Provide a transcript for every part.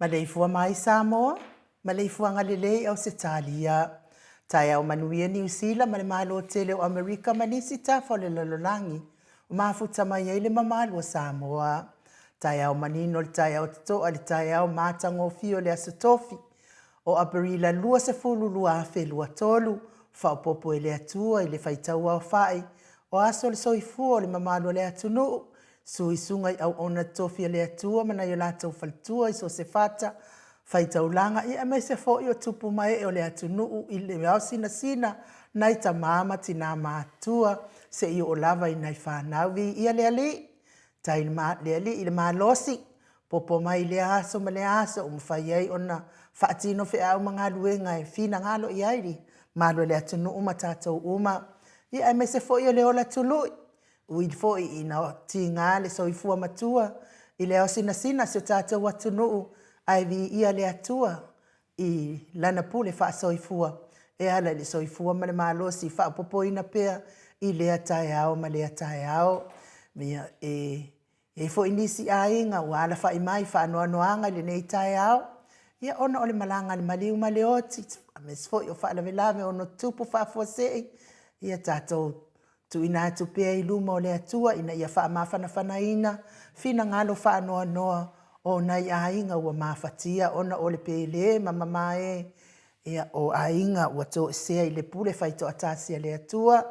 Maleifua mai Samoa, maleifua ngalelei au se talia. Tai au manuia New Zealand, male mahalo tele o Amerika, manisi tafa le lololangi. Umafuta mai ele mamalo o Samoa. Tai au manino le tai au tatoa le tai au matango fio le asatofi. O aperila lua se fulu lua afe lua tolu. Fao popo ele atua ele faitaua o fai. O aso le soifua le mamalo le atunu. Sui sungai au ona tofi le atua mana yo latou faltua iso se fata faitaulanga ia me se fo yo tupu mai o le atunu i le au sina nai tamama tina matua se i o lava i nai whanau ia le ali tai le ali i le malosi popo mai le aso ma le aso umwhai ai ona whaatino fe au mga luenga e fina ngalo i airi malo le atunu umatatou uma ia me se fo yo le ola tului Uid foi ina tinga le soifua matua i leo sina se tātou atunuu ai vi ia le atua i lana pule wha soifua e ala le soifua male malosi wha popoina pea i lea tae ao ma lea tae ao. Mea e fo inisi ainga wa ala fa imai fa anoanoanga le nei tae ao. Ia ona o le malanga le maliu ma le oti. A mes fo i o fa ala velave ono tupu fa fosei. Ia tātou tu ina atu pea i luma o le atua ina ia wha mawhana whanaina. Whina ngalo wha noa noa o nai ainga ua mawhatia ona o le pele mamamae. Ia o ainga ua tō sea i le pule whaito atasia le atua.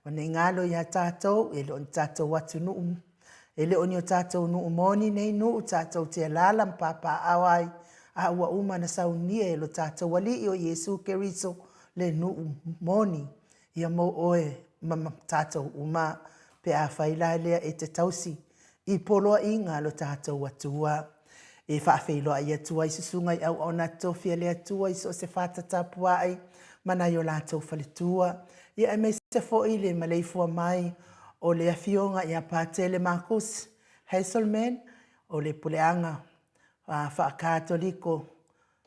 O nei ngalo ia tātou e le on tātou watu nuu. E le on i o tātou nuu moni nei nuu tātou te lala mpapa awai. A ua uma na saunia e lo tātou wali i o Yesu Keriso le nuu moni. Ia mo oe mama tātou uma pe a whaila lea e te tausi i poloa inga lo tātou atua. E whaafeiloa i atua i susunga i au ona tofia le atua i so se whatatapua ai mana i o lātou whalitua. Ia e me se fo i le maleifua mai o le afionga i a pātele Marcus Hasselman o le puleanga whaakatoliko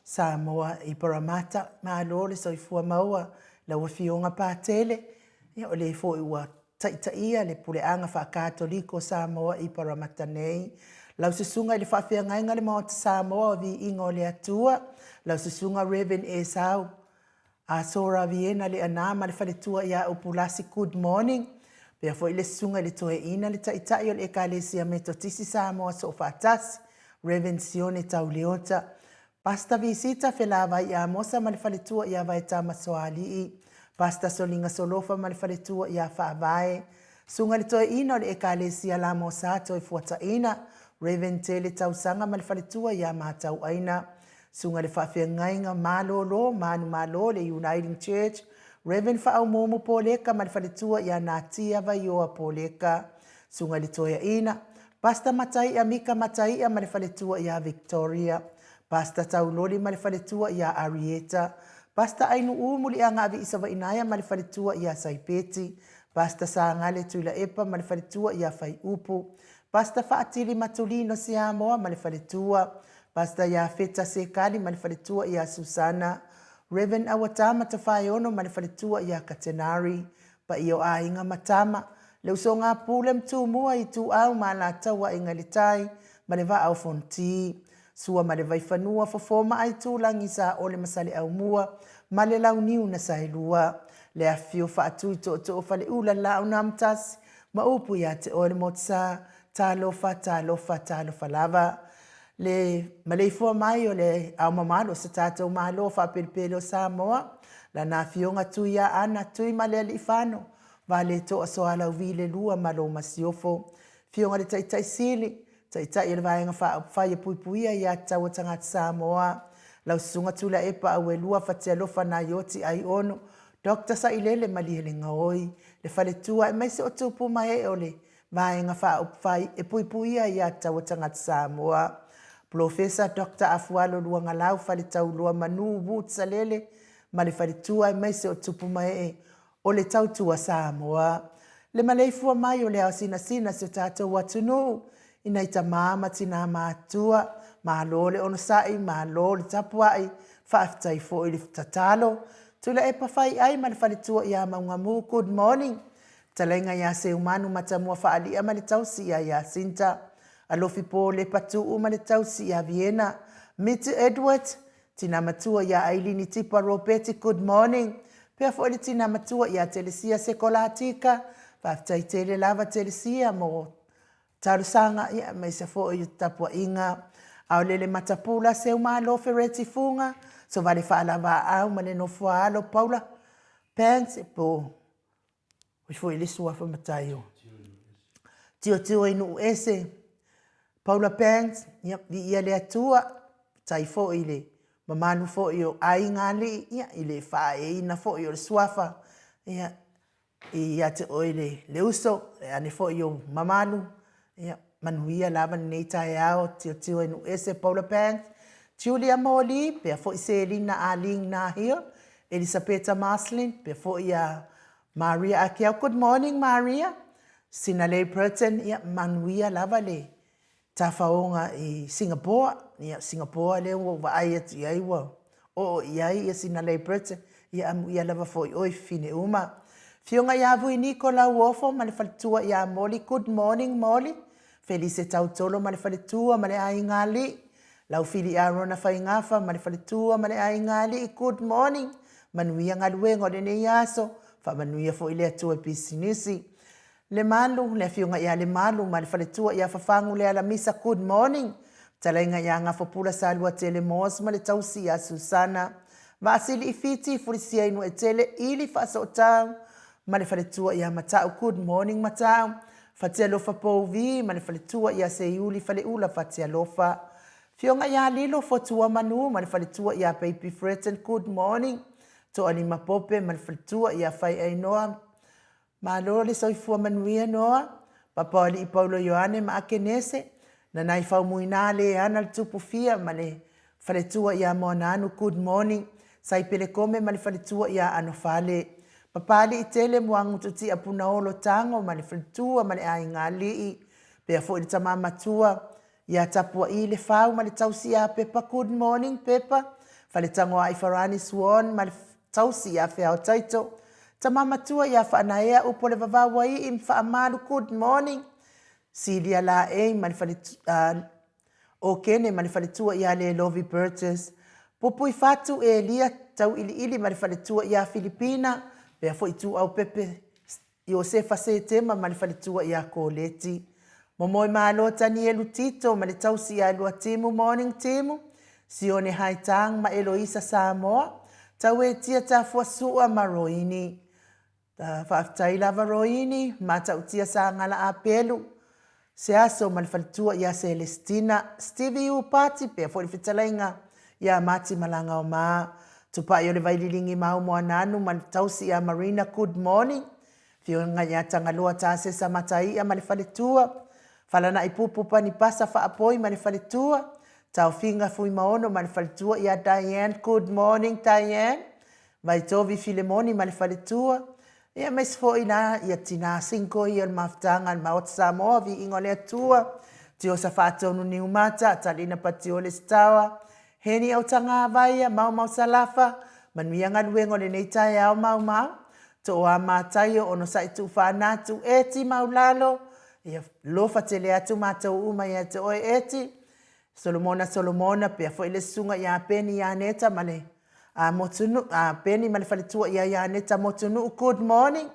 Samoa i Parramatta maa lore so i fua maua la wafionga pātele. Ia o le fo i ua taitaia le puleanga whaakatoliko Samoa i Parramatta nei. Lau susunga i le whawhiangainga le maota Samoa vi ingo le atua. Lau susunga Reverend Esau. A Sora Viena le anama le whaletua ia upulasi good morning. Pea fo i le susunga i le toe ina le taitai o le ekalesia metotisi Samoa so whaatasi. Reverend Sione Tauleota. Pasta visita felava i a mosa ma le whaletua ia vai tama soalii. Pasta solinga solofa ma le whaletua ia whaavae. Sunga le toe ina o le ekalesia la mosa toi fuata ina. Reverend Tele Tausanga ma le whaletua ia mātau aina. Sunga le whawhiangainga malolo, manu malo le Uniting Church. Reverend Whaau Momo Poleka ma le whaletua ia nātia vai oa Poleka. Sunga le toia ina. Pasta matai a Mika matai a ma le whaletua ia Victoria. Pasta Tauloli ma le whaletua ia Arieta. Pasta ainu umuli a ngā vi isawa inaya ma le whaletua ia Saipeti. Pasta Saangale Tuila Epa ma le whaletua ia Whai Upu. Pasta Faatili Matulino Siamoa ma le whaletua. Pasta ia Feta Sekali ma le whaletua ia Susana. Reverend Awatama Tawhaiono ma le whaletua ia Katenari. Pa i o a inga matama. Leu so ngā pūlem tū mua i tū au ma la taua inga le tai ma le va au fonti. Sua ma le vaifanua fofoma ai tūlangi sa o le masale au mua ma le lau niu na sailua. Le a fio whaatui to fale ula lau namtasi ma upu ia te ole motsa talofa lava. Le maleifua mai o le au mamalo sa tātou malo whapelpele o Samoa. La nā fionga tui a ana tui ma le alifano. Vale to so ala vile lua malo masiofo. Fionga le taitai sili. Taitai ele vaenga whaia puipuia ia tau tangata Samoa. Lau sunga tula epa au e lua whatea lofa na yoti ai ono. Dr. Sailele malihele ngaoi. Le whale tua e maise o tupu mai ole. Vaenga whai e puipuia ia tau tangata Samoa. Professor Dr. Afualo luanga lau whale tau lua manu wut salele. Ma le whale tua e maise o tupu mai o le tau tua Samoa. Le maleifua mai o le au sina se tātou watunu. Ina i ta māma tina mātua. Mālo le ono sai, mālo le tapuai. Whaaftai fo i le tatalo. Tula e pawhai ai ma le whaletua ia maungamu. Good morning. Talenga ia se umanu matamua whaalia ma le tausi ia Sinta. Alofi po le patu ma le tausi ia Vienna. Mittu Edward. Tina matua ia Ailini Tipa Robeti. Good morning. Pea fo le tina matua ia Telesia Sekolatika. Whaaftai tele lava Telesia mo tarusanga ia mai se fo i tapua inga. Au lele matapula se umalo fereti funga. So vale whaalava au mane no fualo Paula. Pants e po. Ui fo i lisua fa mataio. Tio inu ese. Paula Pants. Ia le atua. Tai fo i le. Mamanu fo i o ainga li. Ia i le wha e ina fo i o le suafa. Ia te oile le uso. Ane fo i o mamanu. Ia manuia lava nei tae ao. Tio inu ese Paula Pants. Julia Molly, pe fo Selina Aling Nahir, Elisabetta Maslin, pe fo ia Maria Akia. Good morning, Maria. Sinale Burton, ia manuia lavale. Tafaonga i Singapore, ia Singapore le wa ai atu ia iwa. O ia Sinale Burton, ia lava fo i oi fine uma. Fionga ia vui Nicola Wofo ma le faletua ia Molly. Good morning Molly. Felice tautolo ma le faletua ma le aingali. Lau fili Arona Faingafa ma le faletua ma le aingali. Good morning. Manuia ngaluengo le ne yaso. Fa manuia fo ile atua pisinisi. Le malu, le fionga ia le malu ma le faletua ia fafangu le alamisa. Good morning. Talainga ia ngafopula salua tele mos ma le tausi ia Susana. Vasili ifiti furisia inu etele ili fasotau. Ma le faletua ia matau. Good morning matau. Fatia lofa pouvi ma le faletua ia seiuli fale ula fatia lofa. Fionga ia lilo fotua manu ma le faletua ia baby Freton. Good morning. To ani mapope ma le faletua ia fai ainoa. Ma loro le soifua manuia noa. Papa ali i Paulo Ioane ma akenese. Na nai fau muina le ana le tupu fia ma le faletua ia moananu. Good morning. Sai pele kome ma le faletua ia anofale. Papali i tele muangu tuti apuna olo tango ma le faletua ma le aingali i. Pea fo i tama matua. Ia tapua i le fau ma le tausi ia Pepa. Good morning Pepa. Fale tango a Ifarani Swan ma le tausi ia fea o taito. Tama matua ia whaanaea upo le vavawa i mfa amalu. Good morning. Silia la e ma le faletua. O kene ma le faletua ia le Lovey Burgess. Pupui fatu e lia tau ili ma le faletua ia Filipina. Pea fo i tu au pepe Iosefa se tema ma le faletua ia Koleti. Momoi malo tani elu tito ma le tausi ia lua timu. Morning timu. Sione haitang ma Eloisa Samoa. Tau e tia ta fuasua ma Roini. Whaaftai lava Roini ma tau tia sa ngala a pelu. Se aso ma le faletua ia Celestina. Stevie Upati pea fo i fitalainga ia mati malanga o maa. Tupa i o le vaililingi mau moa nanu ma le tausi ia Marina. Good morning. Fionga ia tangaloa tase sa matai ia ma le faletua. Falana i pupu pani pasa wha apoi ma le faletua. Tau finga fui maono ma le faletua ia Diane. Good morning Diane. Vai tovi Filemoni ma le faletua. Ia mesfo ina ia tina sinko ia le maftanga al maot Samoa vi ingo le atua. Tio sa whaatonu ni umata talina pati o le stawa. Heni au tanga avaia mau salafa. Manuia ngaluengo le neitai au mau. To o amatai o no saitu whanatu eti mau lalo. Ia lofa tele atu mātou uma ia te oe eti. Solomona pia fo ile sunga ia peni ia neta male. Motunu peni male faletua ia neta motunu. Good morning.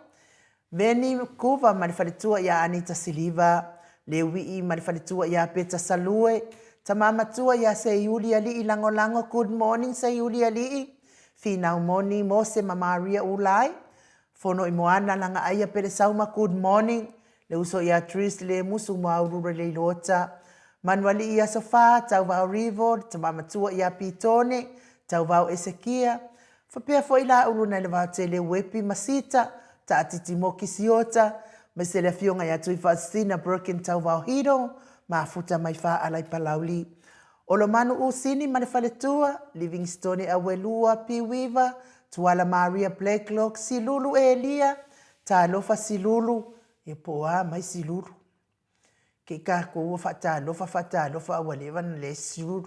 Veni kuva male faletua ia Anita Siliva. Lewi male faletua ia Peta Salue. Tamama tua ia Seiuli ali lango. Good morning Seiuli ali. Fina umoni Mose ma Maria Ulai. Fono i moana langa aia pere sauma. Good morning. Le uso ia Tris le musu maurura le lota. Manuali ia Sofa, tau vau Rivo, tamama tua ia Pitone, tau vau Esekia. Fapea fo ila uruna le vau tele wepi masita, ta atiti moki siota, mesele fionga ia tui Faustina Birkin tau vau Hido, maafuta mai fa alai palauli. Olo manu usini mane faletua, Livingstone Awelua, Piwiva, tuala Maria Blakelock, Silulu Elia, ta alofa Silulu, e poa mai Silulu. Ke ka ko fata lofa awalewa le Silulu.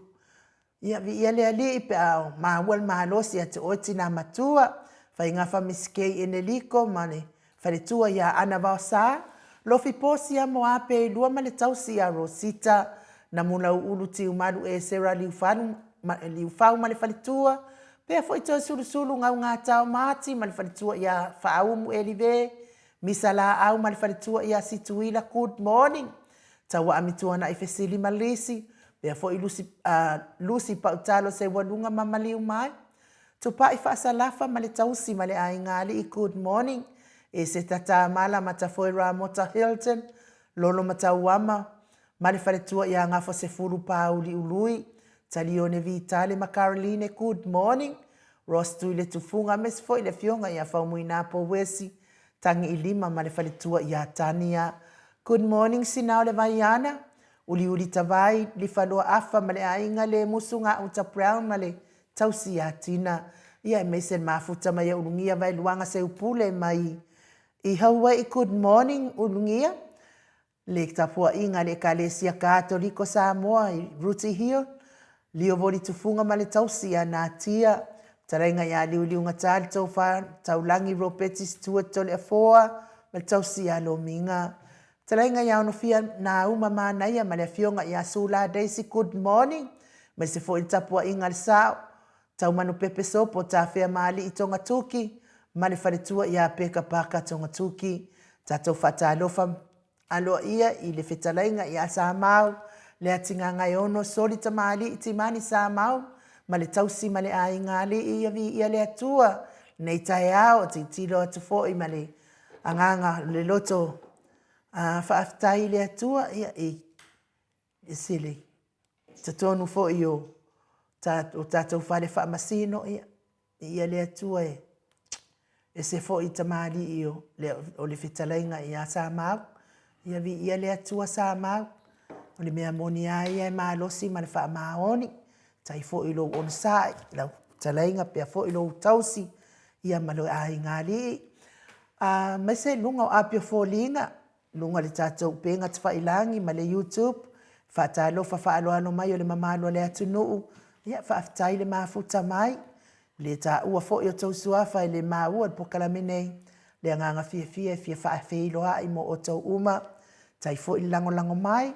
Ia vi ia le ali pe au ma wal ma losi at otina matua, fa inga fa miskei eneliko mane, faletua ia ana vasa, lofi posi a mo ape lua male tausi a Rosita, na mula ulu ti umaru e sera liufau male faletua, pe foi to sulu nga tau mati male faletua ia fa au elive, misala au male faletua ia situila. Good morning. Tawa amitua na ifesili malisi, pea fo i lusi pautalo se walunga mamaliu mai. Tupa ifa asalafa male tausi male aingali i good morning. E se tata mala matafoi Ramota Hilton, lolo matauama, male faletua ia ngafo se furu pauli ului. Talione vitale ma Caroline. Good morning. Ross tuile tufunga mes fo ile fionga ia faumuina po wesi. Tangi ilima male faletua ia Tania. Good morning sinau le vaiana. Uli tavai li falua afa male ainga le musunga uta brown male tausi a tina. Ia mesen mafuta mai ulungia vai luanga se upule mai. I Hawaii good morning ulungia. Le tapua inga le kalesia katoliko Samoa i Ruti Hill. Lio voli tufunga male tausi a natia. Tarenga ia liuliunga tali tau wha taulangi ropetis tua tole a foa ma tau si alo minga. Tarenga ia ono fia na uma mana ia ma le fionga ia sula Daisy good morning. Ma se fo i tapua inga le sao. Tau manu pepe sopo ta fea maali i tonga tuki. Ma le wharetua ia peka paka tonga tuki. Ta tau whata alofa aloa ia i le whetalainga ia sa mau. Le atinga ngai ono soli ta maali i timani sa mau. Ma le tausi ma le ai ngali i avi ia le atua. Nei tae ao ti tiro atu fo i ma le anganga le loto. Whaaftai le atua ia i sili. Ta tonu fo i o. O tātou whare whaamasino ia le atua e. E se fo i tamari i o le whitalainga i a sa mau. Ia vi ia le atua sa mau. O le mea moni ai e maa losi ma le wha maoni. Tai fo i lo on sai. Lau talainga pia fo i lo tausi. Ia malo ai ngali. Mai se lunga o apio fo linga. Lunga le tātou penga te wha ilangi ma le YouTube. Wha tālo wha alo ano mai o le mamalo le atunuu. Ia wha aftai le mafuta mai. Le tā ua fo i o tau suafa i le maa ua le pokalame nei. Le anganga fia wha awhilo a i mo o tau uma. Tai fo i lango mai.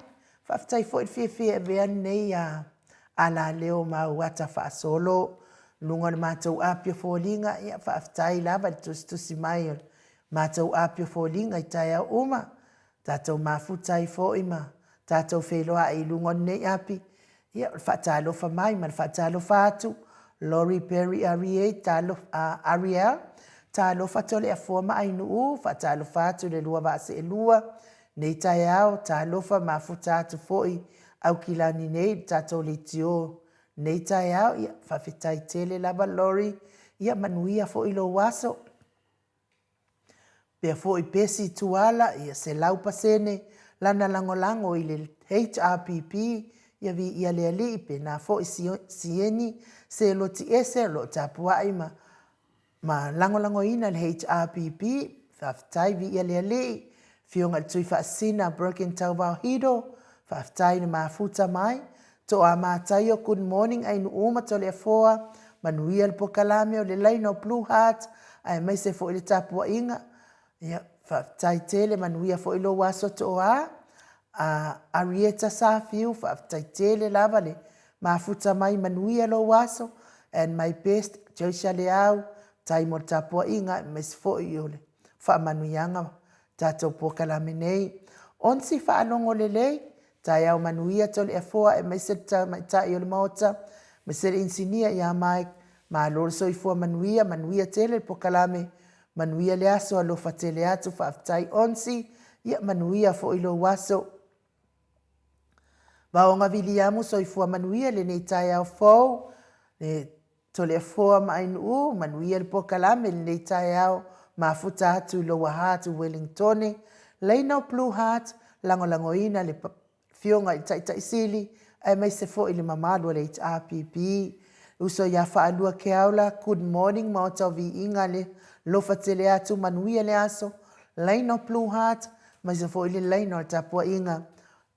Wha aftai fo i fia e vean nei ala leo ma wata wha solo. Lunga le mātou apio fo linga. Ia wha aftai lava le tusi mai o mātou apio fo linga i tai au uma. Tātou mafuta i fo ima. Tātou wheloa i lunga nei api. Ia whaatalo wha mai, man whaatalo whaatu. Lori Perry Ariel, talo whatole a fuama ai nuu, whaatalo whaatu le lua vase e lua. Nei tai au, talo wha mafuta atu foi, au kilani nei, tātou le tio. Nei tai au, ia whawhitai tele lava Lori, ia manuia fo ilo waso. Pea fo i pesi tuala, ia se laupa sene, lana langolango i le HRPP, ia vi ia lea liipe na fo i sieni se lo ti ese lo tapua ima ma lango ina le HRPP whaftai vi ia lea lii fionga tui whaasina broken taubao hido whaftai ni mafuta mai to a mātai o good morning ai nu uma to lea foa manuia le pokalame o le laino Blue Heart ai mai se fo i le tapua inga ia whaftai tele manuia fo i lo waso to a Arieta Safiu whaaftaitele lava le mafuta mai manuia lo waso and my best Josia Leau taimo tapua inga mes fo i ole whaamanuianga tātou pokalame nei onsi whaanongo lelei tai au manuia tole e foa e meise ta i ole maota meise insinia ia mai ma lorso i foa manuia tele pokalame manuia le aso alo fatele atu whaaftai onsi ia manuia fo i lo waso Vaonga Viliamu so i fua manuia le nei tai au fau, le tole fua mai nuu, manuia le pokalame le nei tai au, mafuta atu lo wahatu Wellingtone, leina Blue Heart, lango ina le fionga i tai sili, ai mai se fo i le mamalo le HRPP, uso ia whaalua ke aula, good morning, maotau vi inga le lofa tele atu manuia le aso, leina Blue Heart, mai se fo i le leina o tapua inga,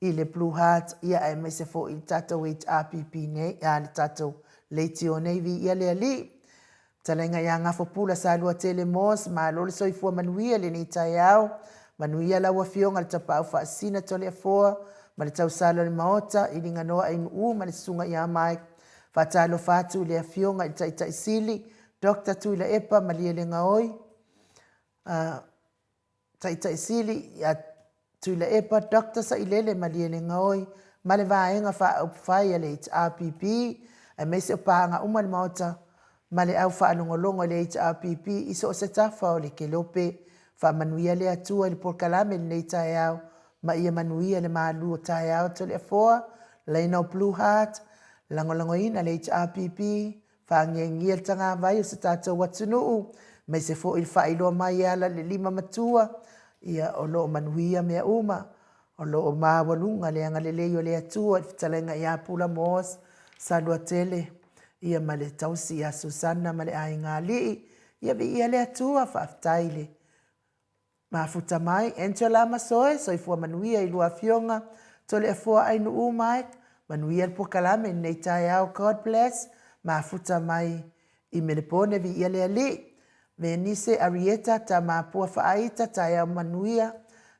i le Blue Heart, ia ai mai se fo i tatou HRPP nei, ia le tatou leitio nei vi ia lea li. Talenga ia ngafo pula sa lua tele mos, ma lole soifua manuia le ni tai au, manuia la ua fionga le tapau whaasina tole a foa, ma le tau salo le maota, i ringa noa i muu, ma le sunga ia mai, whatalo fatu le a fionga i tai sili, Dr. Tuila Epa, ma lia le ngaoi, tai sili, ia Tuila Epa, Dr. Sa ilele maliele ngoi, male vaenga wha upwhai le HRPP, a mese upahanga umale maota, male au wha alongolongo le HRPP, iso o se tafa o le kelope, wha manuia le atua le porkalame le nei tae au, ma ia manuia le maalu o tae au to le afoa, leina o Blue Heart, langolangoina le HRPP, wha ngengia le tanga vai o se tatou watunuu, mese fo il wha iloa mai ala le 5 matua, ia o lo manuia mea uma, o lo mawalunga le anga le leo le atua, talenga ia pula mos, salua tele, ia male tausi ia Susana male ai ngā lii, ia vi ia le atua whaaftaile. Mafuta mai, Angela Masoe, so i fua manuia i lua fionga, tole a fua ainu umai, manuia le pokalame nei tai au, God bless, mafuta mai, I melepone vi ia le Venise Arieta ta mapua whaaita taia manuia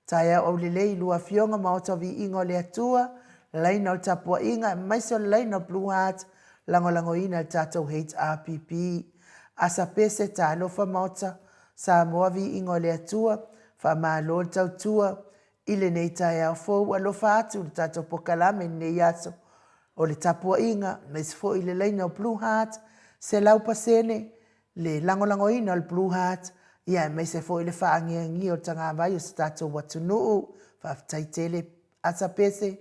taia o lelei lua fionga maota vi ingo le atua leina o tapua inga maiso leina Blue Heart lango ina tatou HRPP asa pese ta alofa maota sa moa vi ingo le atua fa malo tautua ile nei taia o fou alofa atu le tatou pokalame nei yaso o le tapua inga mes fo ile leina o Blue Heart se lau pasene le lango ina o Blue Heart ia mai se fo ile whaangiangi o tanga vai o stato watunuu whaftaitele asa pese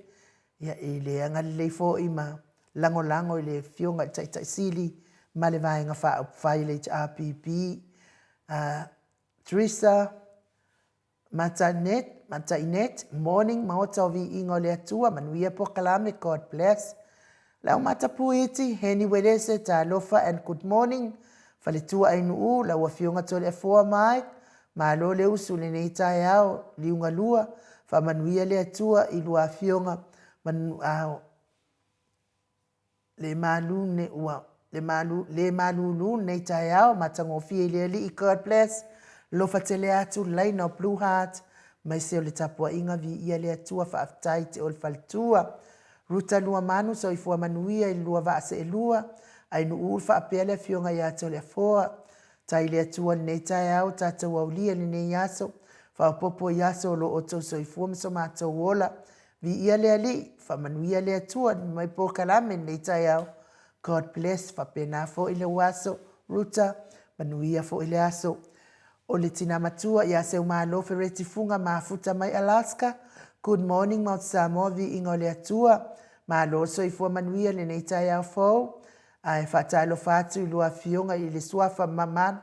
ia ile anga le fo ima lango ile fionga tai sili ma le vaenga whai le RPP Teresa Matainet morning maota o vi ingo le atua manuia po kalame God bless lau matapuiti heni welese ta lofa and good morning faletua ainu la wa fionga tole foa mai ma lo le usu le nei tai ao liunga lua fa manuia le atua i lua fionga man le malu ne wa le malu nei tai ao matango fi le li God bless lo fatele atu line of Blue Heart mai se le tapua inga vi ia le atua fa aftai te ol faltua ruta lua manu so i fua manuia i lua va se lua ai no ulfa apele fionga ya to le foa tai le atua nei tai au tata waulia ni nei yaso fa popo yaso lo oto so i fua so mato wola vi ia le ali fa manuia le atua mai po kalame nei tai au God bless fa pena fo ile waso ruta manuia fo ile aso o le tina matua ia se umalo fereti funga mafuta mai Alaska good morning Mount Samoa vi ingo le atua malo so i fua manuia le nei tai au fo ai fatalo fatu lua fionga i le suafa maman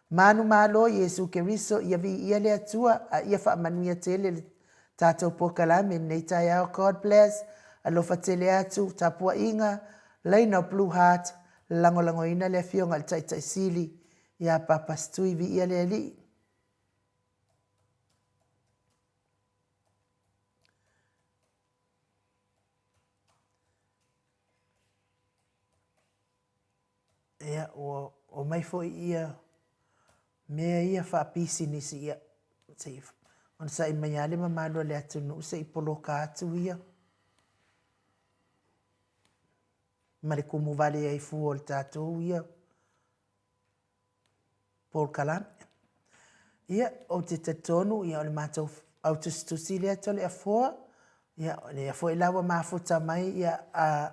manu malo Yesu Keriso ia vi ia le atua ia fa manuia tele tatou pokalame nei tai au God bless alofa tele atu tapua inga leina Blue Heart lango ina le fionga tai sili ia papa stui vi ia le ali ia o mai foi ia mea ia whaapisi nisi ia safe on sa i maiale mamalo le atu no se i poloka atu ia mare kumu vale ai fu o le tatou ia Paul Kalam ia o te tatonu ia o le mātou autostusi le atu le afoa ia le afoa i lawa mafuta mai ia a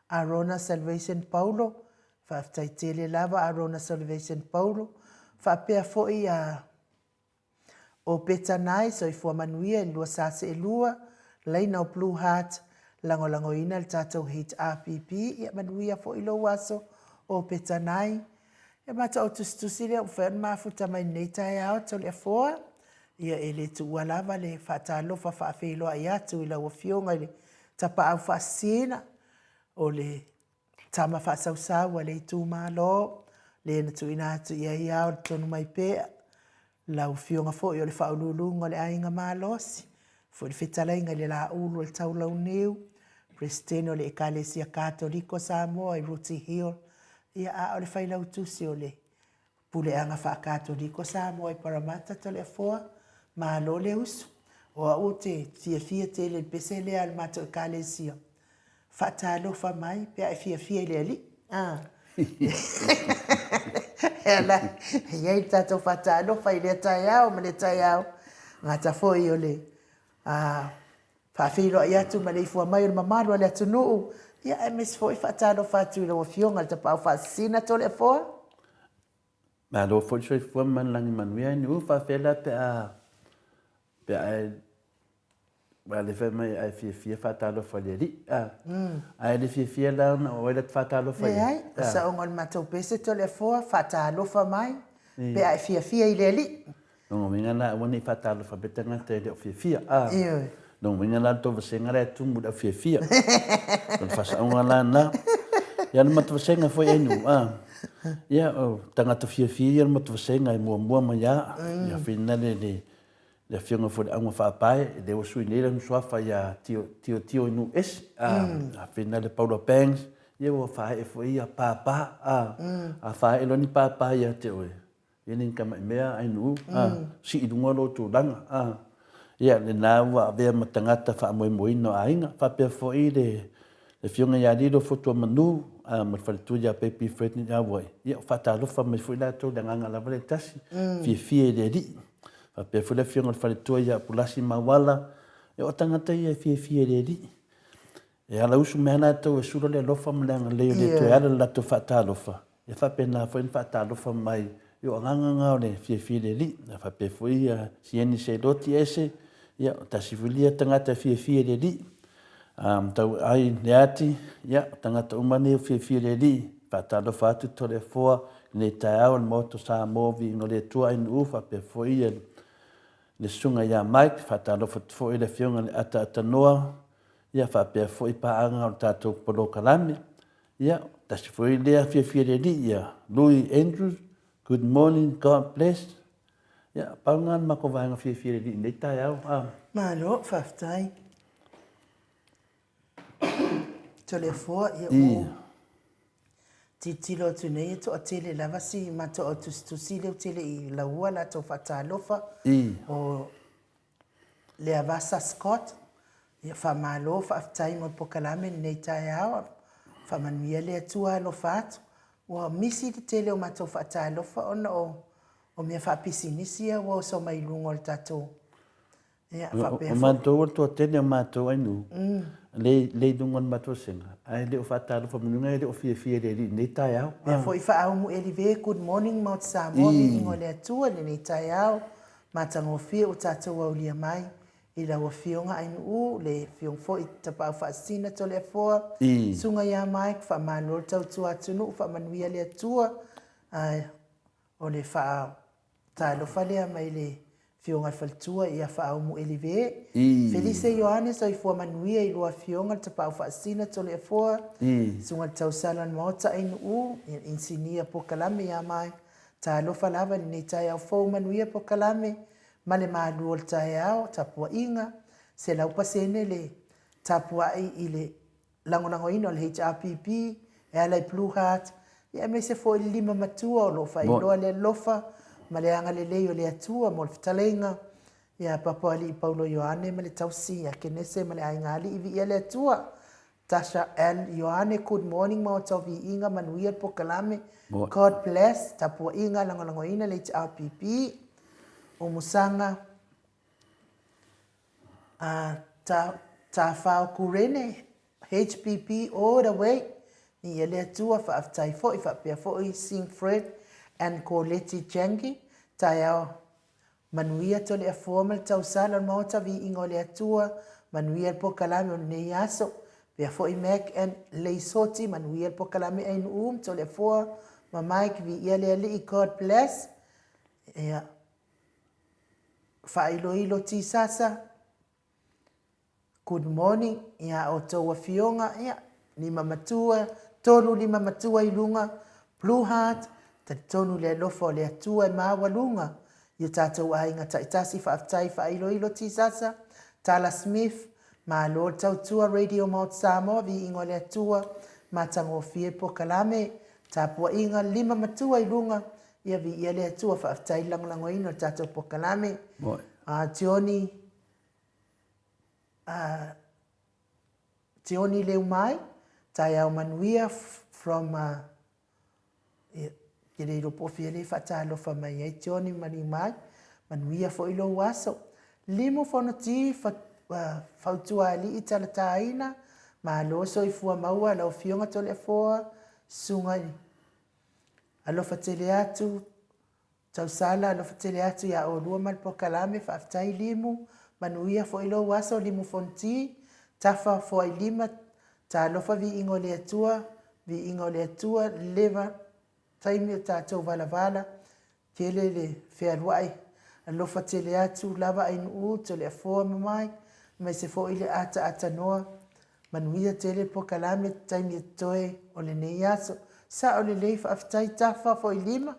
Arona Salvation Paulo whaftaitele lava Arona Salvation Paulo whapea foi a o peta nai so i fua manuia i lua sase e lua leina o Blue Heart lango ina le tatou HRPP ia manuia foi lo waso o peta nai ia mata o tustusi le o whaen mafuta mai nei tai ao to le foa ia e le tu lava le whatalofa whaafeiloa i atu i lau fionga le tapa au whaasina o le tama whaasausaua le tu malo le na tu ina atu ia ia o tonu mai pea lau fionga fo i o le whaululunga le ainga malosi fo le whetalainga le la ulu le taulau neu Presteno le Ekalesia Katoliko Samoa i Ruti Hill ia a o le whailau tusi o le pule anga wha Katoliko Samoa i Paramata to le foa malo le usu o a o te fia te le pese le al mato Ekalesia fatalo fa mai pe a fia le ali ela ia tato fatalo fa ile taiao me le taiao ngata foi ole fa filo ia tu ma le fu mai o mamalo le tunu ia ms foi fatalo fatu lo fionga te pa fa sina to le fo ma lo fo foi fu man lang man wi ni fa fela pe a Well, if I feel fatalo for the I feel down or let fatalo for you. So on my top is to le for fatalo for my be I feel lely. No, we are one fatalo for better than of fear. No, we are not over saying I to move a fear. But for some land now, you're not saying for any. Yeah, oh, Tangata fear, not saying I'm more my ya. You feel none le fionga fo le anga whaapai, le o sui nera nusua whai a tio inu es, a whina le Paulo Pangs, ia ua whae fo ia pāpā, a whae lo ni pāpā ia te oe. Ia ni ka mai mea ai nu, si i dunga lo tūranga, ia le nā ua avea matangata wha moe moe no ainga, whapea fo i le fionga ia lilo fotua manu, ma whalitua ia pepi Fred ni awai. Ia whatalofa mai fo i lato le nganga lava le tasi, fie le li. Whapea fo le fionga le whalitua ia pulasi mawala, ia o tangata ia fie le li. E ala usu mea nā tau e sura le alofa mleanga leo le tue ala lato whatalofa. Ia whapea nā fo i whatalofa mai, ia o nganga o le fie le li. Ia whapea fo i sieni se loti ese, ia tasi fulia tangata fie le li. Tau ai ne ati, ia tangata umane fie le li. Whatalofa atu to le foa, ne tai au le moto sa movi no le tua inu ufa pe fo i le sunga ia Mike, whatalofa fo i le fionga le ata noa, ia whapea fo i paanga o tātou polo kalame. Ia, tasi fo i lea fie le li, ia Louis Andrews, good morning, God bless. Ia, paungan mako vaenga fie le li, nei tai au. Malo, whaftai. To le foa, ia o. Titilo tu nei to a tele lavasi, ma to o tusi leo tele i laua la to whatalofa. O le avasa Scott. Ia whamalo, whaftai mo pokalame nei tai au. Whamanuia le atua lo whātu. Ua misi te tele o mato whatalofa ona o mea whapisinisia o so mai lungo le tatou. O mātou o tō tene o mātou ainu. Le dungon mātou senga. Ai leo whatalofa manunga leo fie le li nei tai au. Ia fo i whaau mu elive, good morning Mount Samoa, mi ingo le atua nei tai au. Mātango fie o tatou au lia mai. I la ua fionga ainu le fiong fo i tapau whaasina to le foa. Sunga ia mai, wha mānol tau tua atunu, wha manuia le atua. O le wha tālofa lea mai le fionga whaltua ia wha au mu elive. Felice Ioannis o i fua manuia i lua fionga tapau whaasina to le foa. Sunga tau salan maota ainu insinia po kalame ia mai. Tālofa lava ni nei tai au fau manuia po kalame. Male malu o tai au, tapua inga, se lau pasene le tapua i le langonango ino le HRPP, e ala i Blue Heart, ia me se fo i lima matua o lofa, i loa le lofa, male anga le leo le atua, mo le fitalenga, ia papa ali i Paulo Ioane, male tausi, a kenese, male ainga ali, ivi ia le atua, Tasha L. Ioane, good morning, mao tau vi inga, manuia po kalame, God bless, tapua inga, langonango ina le HRPP, o musanga ta whao kurene HPP all the way ni ele atua whaaftai fo i whapea fo i Sing Fred and Colette Jangi tai au manuia to le a formal tau sala mauta vi ingo le atua manuia po kalame o nei aso pea fo i Mac and Leisoti manuia po kalame ein to le foa ma Mike vi ia le i God bless ia Whailo ti sasa. Good morning. Ia o tau fionga. Ia lima matua. Tonu lima matua i lunga. Blue Heart. Tonu le lofo le atua i mawa lunga. Ia tātou ainga taitasi whaaftai whailo ti sasa. Tala Smith. Ma lor tau tua Radio Mount Samoa. Vi ingo le atua. Ma tango fie po kalame. Tāpua inga lima matua i lunga. Ia vi ia le atua whaaftai langolango ino tātou po kalame. Tioni leu mai, tai au manuia from kere ro pofi le whatalofa mai ai tioni mani mai, manuia fo ilo waso. Limo fono ti whautua ali i talataina, ma loso i fua maua lau fionga tole foa, sunga alofa tele atu, tau sala alofa tele atu ia o lua malpo kalame whaaftai limu, manuia fo ilo waso limu fonti, tafa fo ai lima, ta alofa vi ingo le atua, leva, taimi o tātou vala, tele le whearuai, alofa tele atu, lava ainu to le afoa mamai, mai se fo ile ata noa, manuia tele po kalame, taimi o toe o le nei aso, sa o le lei whaaftai tafa fo i lima,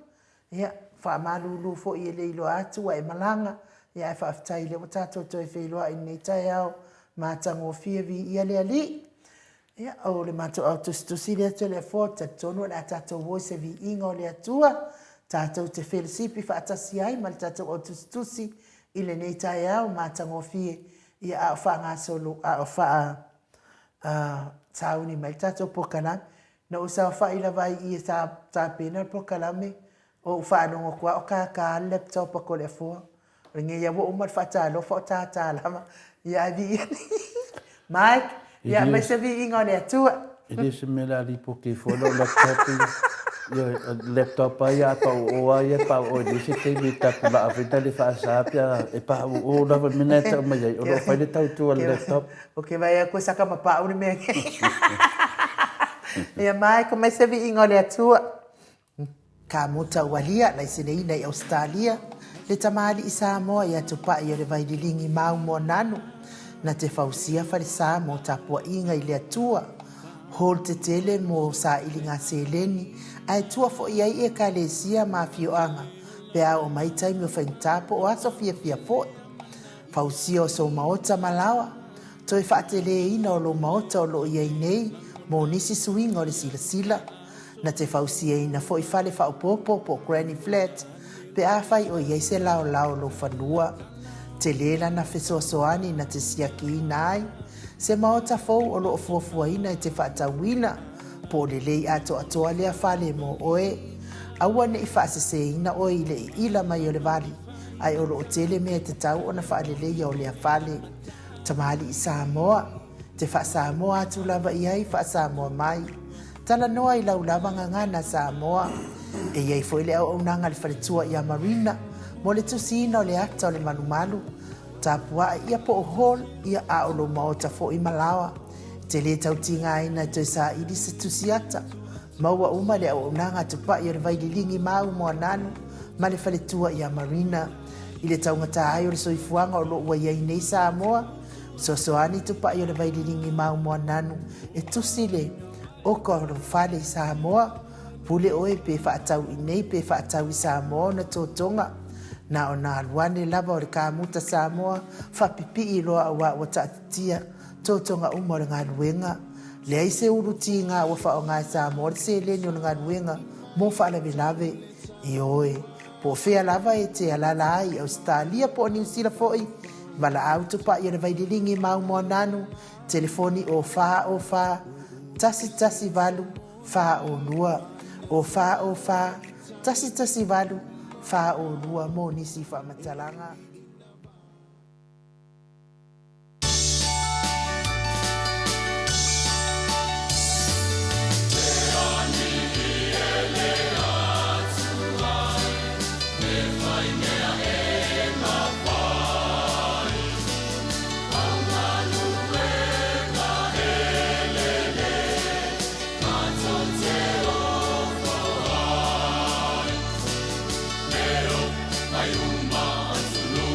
ia, whaamalulu fo i le ilo atu wa e malanga, ia e whaaftai le o tātou toi whailoa i nei tai au, mātango fia vi ia le ali. Ia, o le mātou au tustusi lea tue le fō, ta tonu le a tātou woi se vi inga o le atua, tātou te whelisipi whaatasi ai, ma le tātou au tustusi, i le nei tai au, mātango fie, ia a o wha ngā solo, a o wha tauni mai tātou pokalami, na usa o wha ila vai i tā pēna pokalami, o wha anongo kua o ka laptop a ko le fō, ringe ia wo umar whaatalo, wha o tātālama, ia vi Mike, ia mai se vi inga o le atua. Ele se mela lipo ke folo laptop ia pa o ia pa o di se te mi ta pa avita le fa sa pia e pa o la minute o mai o fa le tau tu laptop. Okay, vai ko saka ma pa o ni me. Ia mai ko mai se vi inga o le atua. Ka muta walia lai se nei nei Australia. Le tamali i Samoa ia tupa ia le vai dilingi mau mo nanu. Na te fausia farisa mo tapua inga i le atua. Hol te tele mo sa ilinga seleni. Ai tua fo iai e ka le sia ma fioanga. Pe a o mai taimi o whaintapo o aso fia fo. Fausia o so maota malawa. Toi whaatele ina o lo maota o lo iai nei. Mo nisi suinga o le sila. Na te fausia ina fo i fale whaupopo po Granny Flat. Pe a fai o iai se lao lo whanua. Te lela na fesoasoani na te siaki ina ai. Se maota fou o loo fuafuaina i te whaatawina. Po le lei ato atoa lea fale mo oe. Aua ne i whaasese ina oe i le ila mai o le vali. Ai o loo tele mea te tau o na whaale leia o lea fale. Tamali i Samoa. Te wha Samoa atu lava i ai wha Samoa mai. Tala noa i lau lava ngangana Samoa. E iei foi le au nanga le whaletua i a Marina. Mo le tusina o le ata o le malumalu. Tapua ia po o hol ia a o lo maota fo i malawa. Te le tau tinga ina toi sa ili se tusiata. Maua uma le au nanga tupa i o le vaililingi mau mo ananu. Ma le whaletua i a Marina. I le tau ngata ai o le soifuanga o lo ua iei nei Samoa. Sosoani tupa i o le vaililingi mau mo ananu. E tusile o ko o fale i Samoa. Pule oe pe whaatau i nei pe whaatau i Samoa na tōtonga. Na o nā luane lava o le kāmuta Samoa, whapipi i loa a wa tatia, tōtonga uma o le ngā luenga. Le aise uruti ngā wafa o ngā Samoa, le se leni o le ngā luenga, mō whaalawe lave, i oe. Po whea lava e te alala ai, Australia po New Zealand foi, wala autupa i o le vaililingi mau mo nanu, telefoni o wha, tasi valu, wha o lua, o wha, tasi valu, wha o lua mo nisi wha matalanga. Ayuma Azulu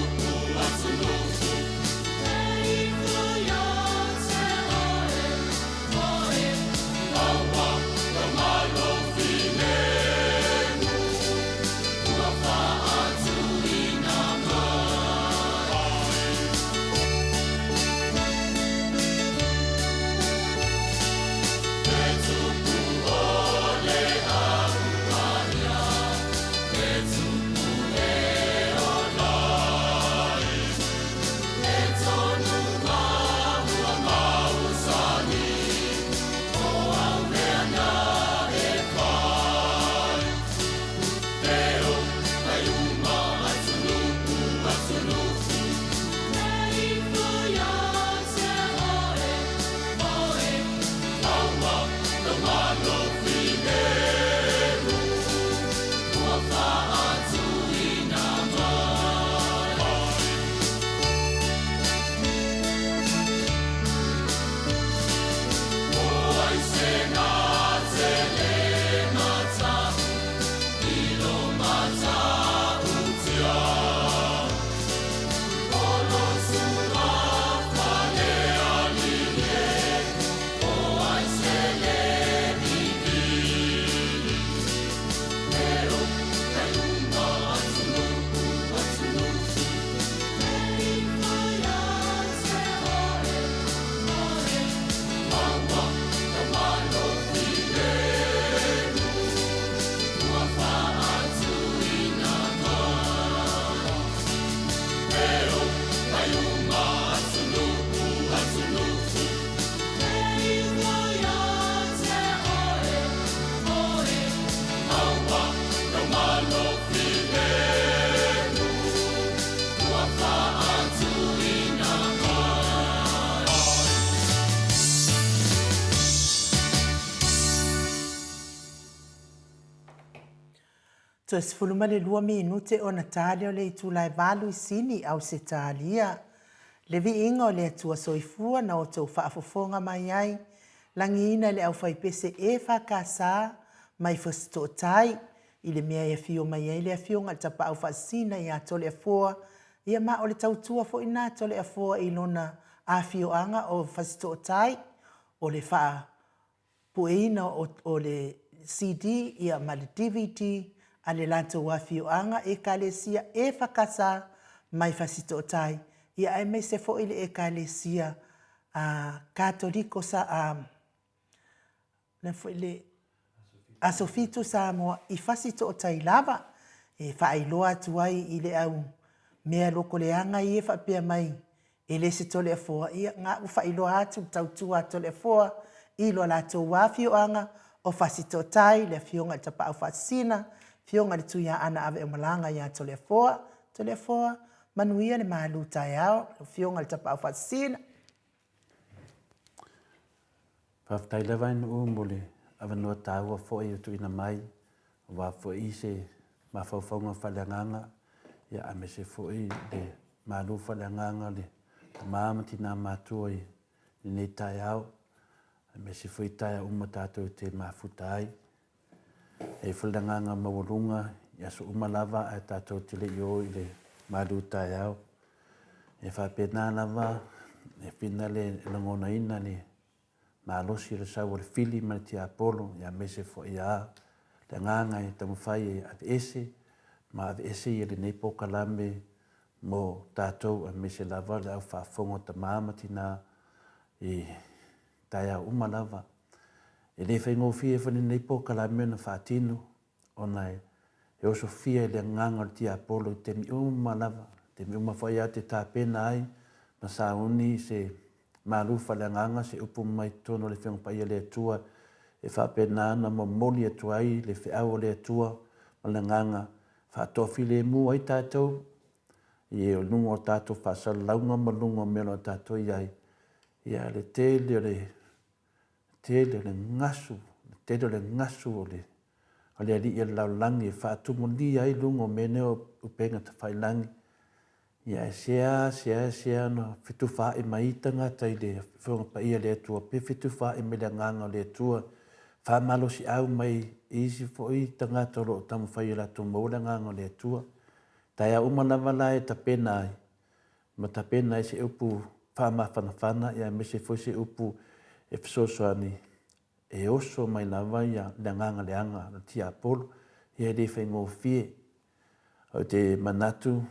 To es fuluma le 2 minute o na tale o le itulai valu I sini au se talia. Le vi inga o le atua soifua na o tau whaafofonga mai ai. Langiina le au whaipese e whakasa mai whasto tai. I le mea e fio mai ai le a fio ngal tapa au whaasina I a tole a fua. Ia ma o le tautua fo ina tole a fua I lona a fio anga o whasto tai. O le wha pueina o le CD ia ma le DVD. A le lanto wa fioanga e kalesia e whakasa mai whasito tai. Ia e me se fo ile e kalesia katoliko sa na fo ile asofito sa mo I whasito tai lava e whaailoa tuai ile au mea loko leanga I e whapea mai e le se tole a foa. Ia ngā u whaailoa atu tautua tole a foa I lo lato wa fioanga o whasito tai le fionga tapa au whasina. Fionga le tuia ana ave o malanga ia tole a foa, manuia le malu tai au, fionga le tapa au whasina. Whaftai lewa ina mole, awa noa tāua fōi o tuina mai, wā fōi se mawhauwhaunga whaleanganga, ia ame se fōi le malu whaleanganga le māmati nā mātua I nei tai au, ame se fōi tai au tātou te mafutai. E whalanganga mawalunga, ia so umalava ai tātou te le iō I le malu tai au. E whapena lava, e whina le langona ina le malosi le sau le fili ma te apolo, ia mese fo ia, le nganga I tamawhai e ave ese, ma ave ese I le nepo kalame mo tātou a mese lava le au whafongo ta māmati nā I tai au umalava. E le whaingo fia whani nei po kalame na whaatinu o nai e oso fia le nganga o tia apolo I te mi lava, te mi whai a te tāpena ai, ma sa uni se malu whale nganga se upu mai tono le whengu pai le atua, e whapena ana mo moli atua ai, le whiau le atua, ma le nganga, whaatofi le mu ai tātou, I e o lungo o tātou whaasala launga ma lungo melo o tātou iai, ia le tele le ngasu o le ali ia laulangi e whaatumo li ai lungo mene o upenga ta whailangi. Ia e sea no whitu whae mai tangata I le whunga pa ia le atua, pe whitu whae me le nganga le atua, whamalo si au mai isi fo I tangata lo tamu whai la tu maula nganga le atua. Tai a umalawa la e tapena ai, ma tapena ai se upu whamawhanawhana, ia me se fo se upu e whasosoani, e oso mai lava ia le nganga le anga na tia apolo, ia le whaingo fie. O te manatu,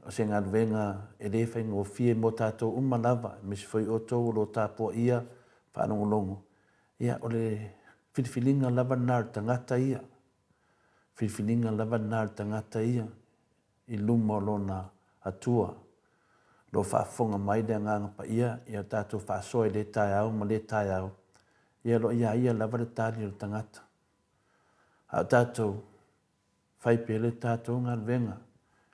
o se ngā ruenga e le whaingo fie mo tātou umalava, me se whai oto lo tāpua ia, whanongolongo. Ia o le whiliwhilinga lava nār tangata ia, whiliwhilinga lava nār tangata ia, I luma lo na atua, lo whaafonga mai le nganga pa ia tātou whaasoe le tai au, ma le tai au. Ia lo ia lava le tāli o tangata. A tātou, whaipe le tātou ngā ruenga,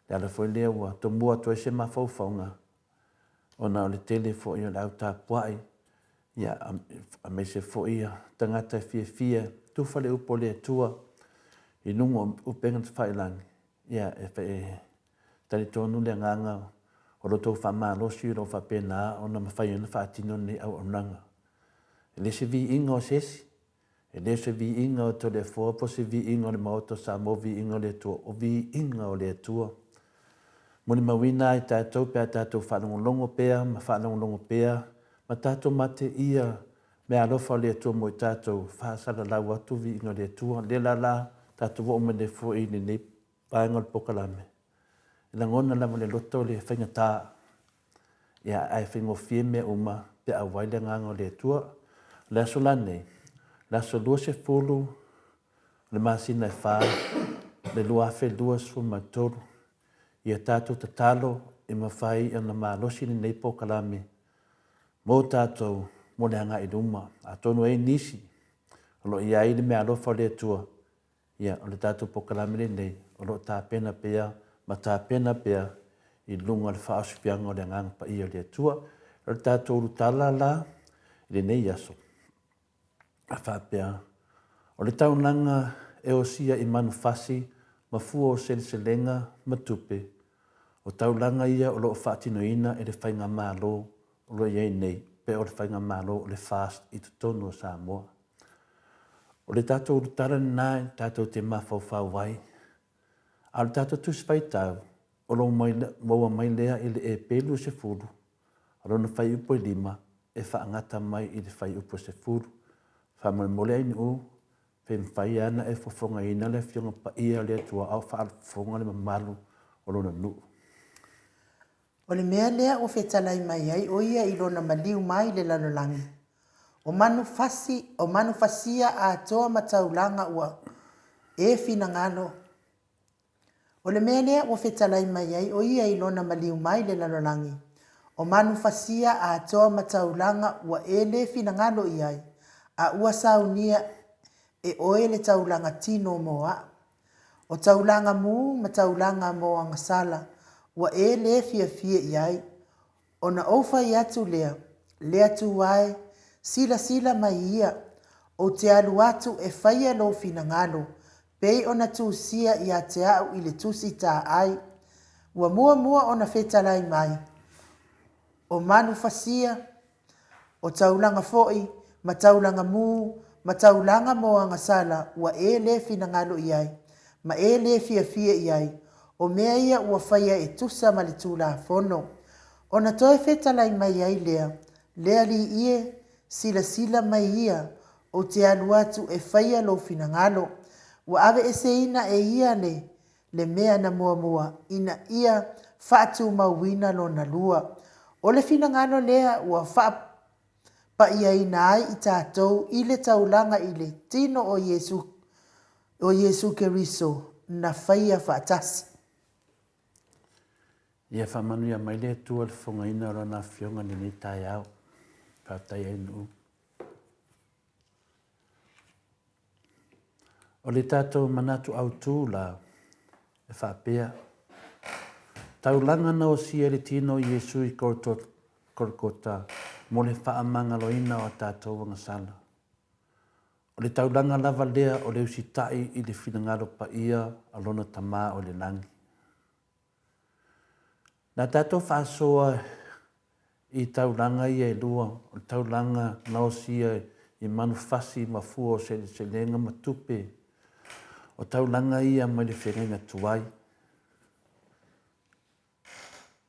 le ala foi lea ua, to mua toi se mawhauwhaunga. O na o le tele fo ia le au tāpuai, ia a me se fo ia tangata fia, tufa le upo le atua, I nungo upenga te whailangi. Ia e whae tari tonu le nganga, o roto whamalosi ro whapena, o na mawhai ana whaatino ni au onanga. Le se vi inga o sesi, le se vi inga o to le fua, po se vi inga o le maoto sa mo vi inga o le atua, o vi inga o le atua. Moni mawina I tātou pēr tātou whanongolongo pēr, ma whanongolongo pēr, ma tātou mate ia, me alofa o le atua mo I tātou whaasara lau atu vi inga o le atua, le la, tātou o me le fua I ni nei pāinga o le pokalame. Ila ngona lama le loto le whainga tā, ia ai whaingo fie mea uma, pe a waile nganga o le atua, le aso lanei, le aso lua se fulu, le masina e whā, le lua afe lua su matoro, ia tātou tatalo e mawhai ana mālosi ni nei pokalame. Mō tātou, mo le anga I ruma, a tonu e nisi, alo ia I le mea alofa o le atua, ia o le tātou pokalame le nei, alo tāpena pea, ma tāpena pea, I lunga le whaasupianga o le nganga pa ia le atua, o le tātou urutala la, le nei aso. A whapea, o le taunanga e o sia I manu fasi, mafua o seleselenga matupe, o taulanga ia o loo whaatinoina e le whainga mālo o lo iei nei, pe o le whainga mālo o le fast i tutonu o Samoa. O le tātou urutara nai, tātou te mawhauwhau wai. A le tātou tuswhai tau, o lo maua mai lea i le e pelu se furu, o lo na whai upo i lima, e whaangata mai i le whai upo se furu. Whamole mole ai nu, pe mwhai ana e fofonga ina le fionga pa ia le tua au wha fofonga le mamalu o lo na nu. O le mea lea o whetalai mai ai o ia i lona maliu mai le lanolangi. O manu fasia a toa mataulanga ua e fina ngano. O le mea lea o whetalai mai ai o ia i lona maliu mai le lanolangi. O manu fasia a toa mataulanga ua e le fina ngano iai. A ua saunia e oe le taulanga tino moa. O taulanga mu ma taulanga moa ngasala. Ua e le fia iai. O na ofa i atu lea tu wae, sila mai ia. O te alu atu e whaia lo fina ngano. Pei o na tūsia i a te au i le tusi tā ai. Ua mua o na whetalai mai. O manu fasia, o taulanga foi, ma taulanga mu, ma taulanga moa ngasala, ua e le fina ngano iai. Ma e le fia iai. O mea ia ua whaia e tusa ma le tūla fono. O na toe whetalai mai ai lea li ie, sila mai ia, o te alu atu e whaia lo fina ngano. Ua ave ese ina e ia le mea na mua, ina ia whaatu mauina lo na lua. O le fina ngano lea ua wha pa ia ina ai i tātou i le taulanga i le tino o Yesu Keriso na whaia whaatasi. Ia whamanu ia mai le tua le whongaina ora na whionga ni tai au. Pātai ai nuu. O le tātou manatu au tū la e whapea. Taulanga na o sia le tino Yesu i korokota mo le whaamanga loina o tātou wangasala. O le taulanga lava lea o le usitai i le whinangaro pa ia alona tamā o le langi. Nā tātou whaasoa i taulanga i e lua, o taulanga naosia i manufasi mafua o se lenga matupe, o taulanga ia mai le whengainga tuai.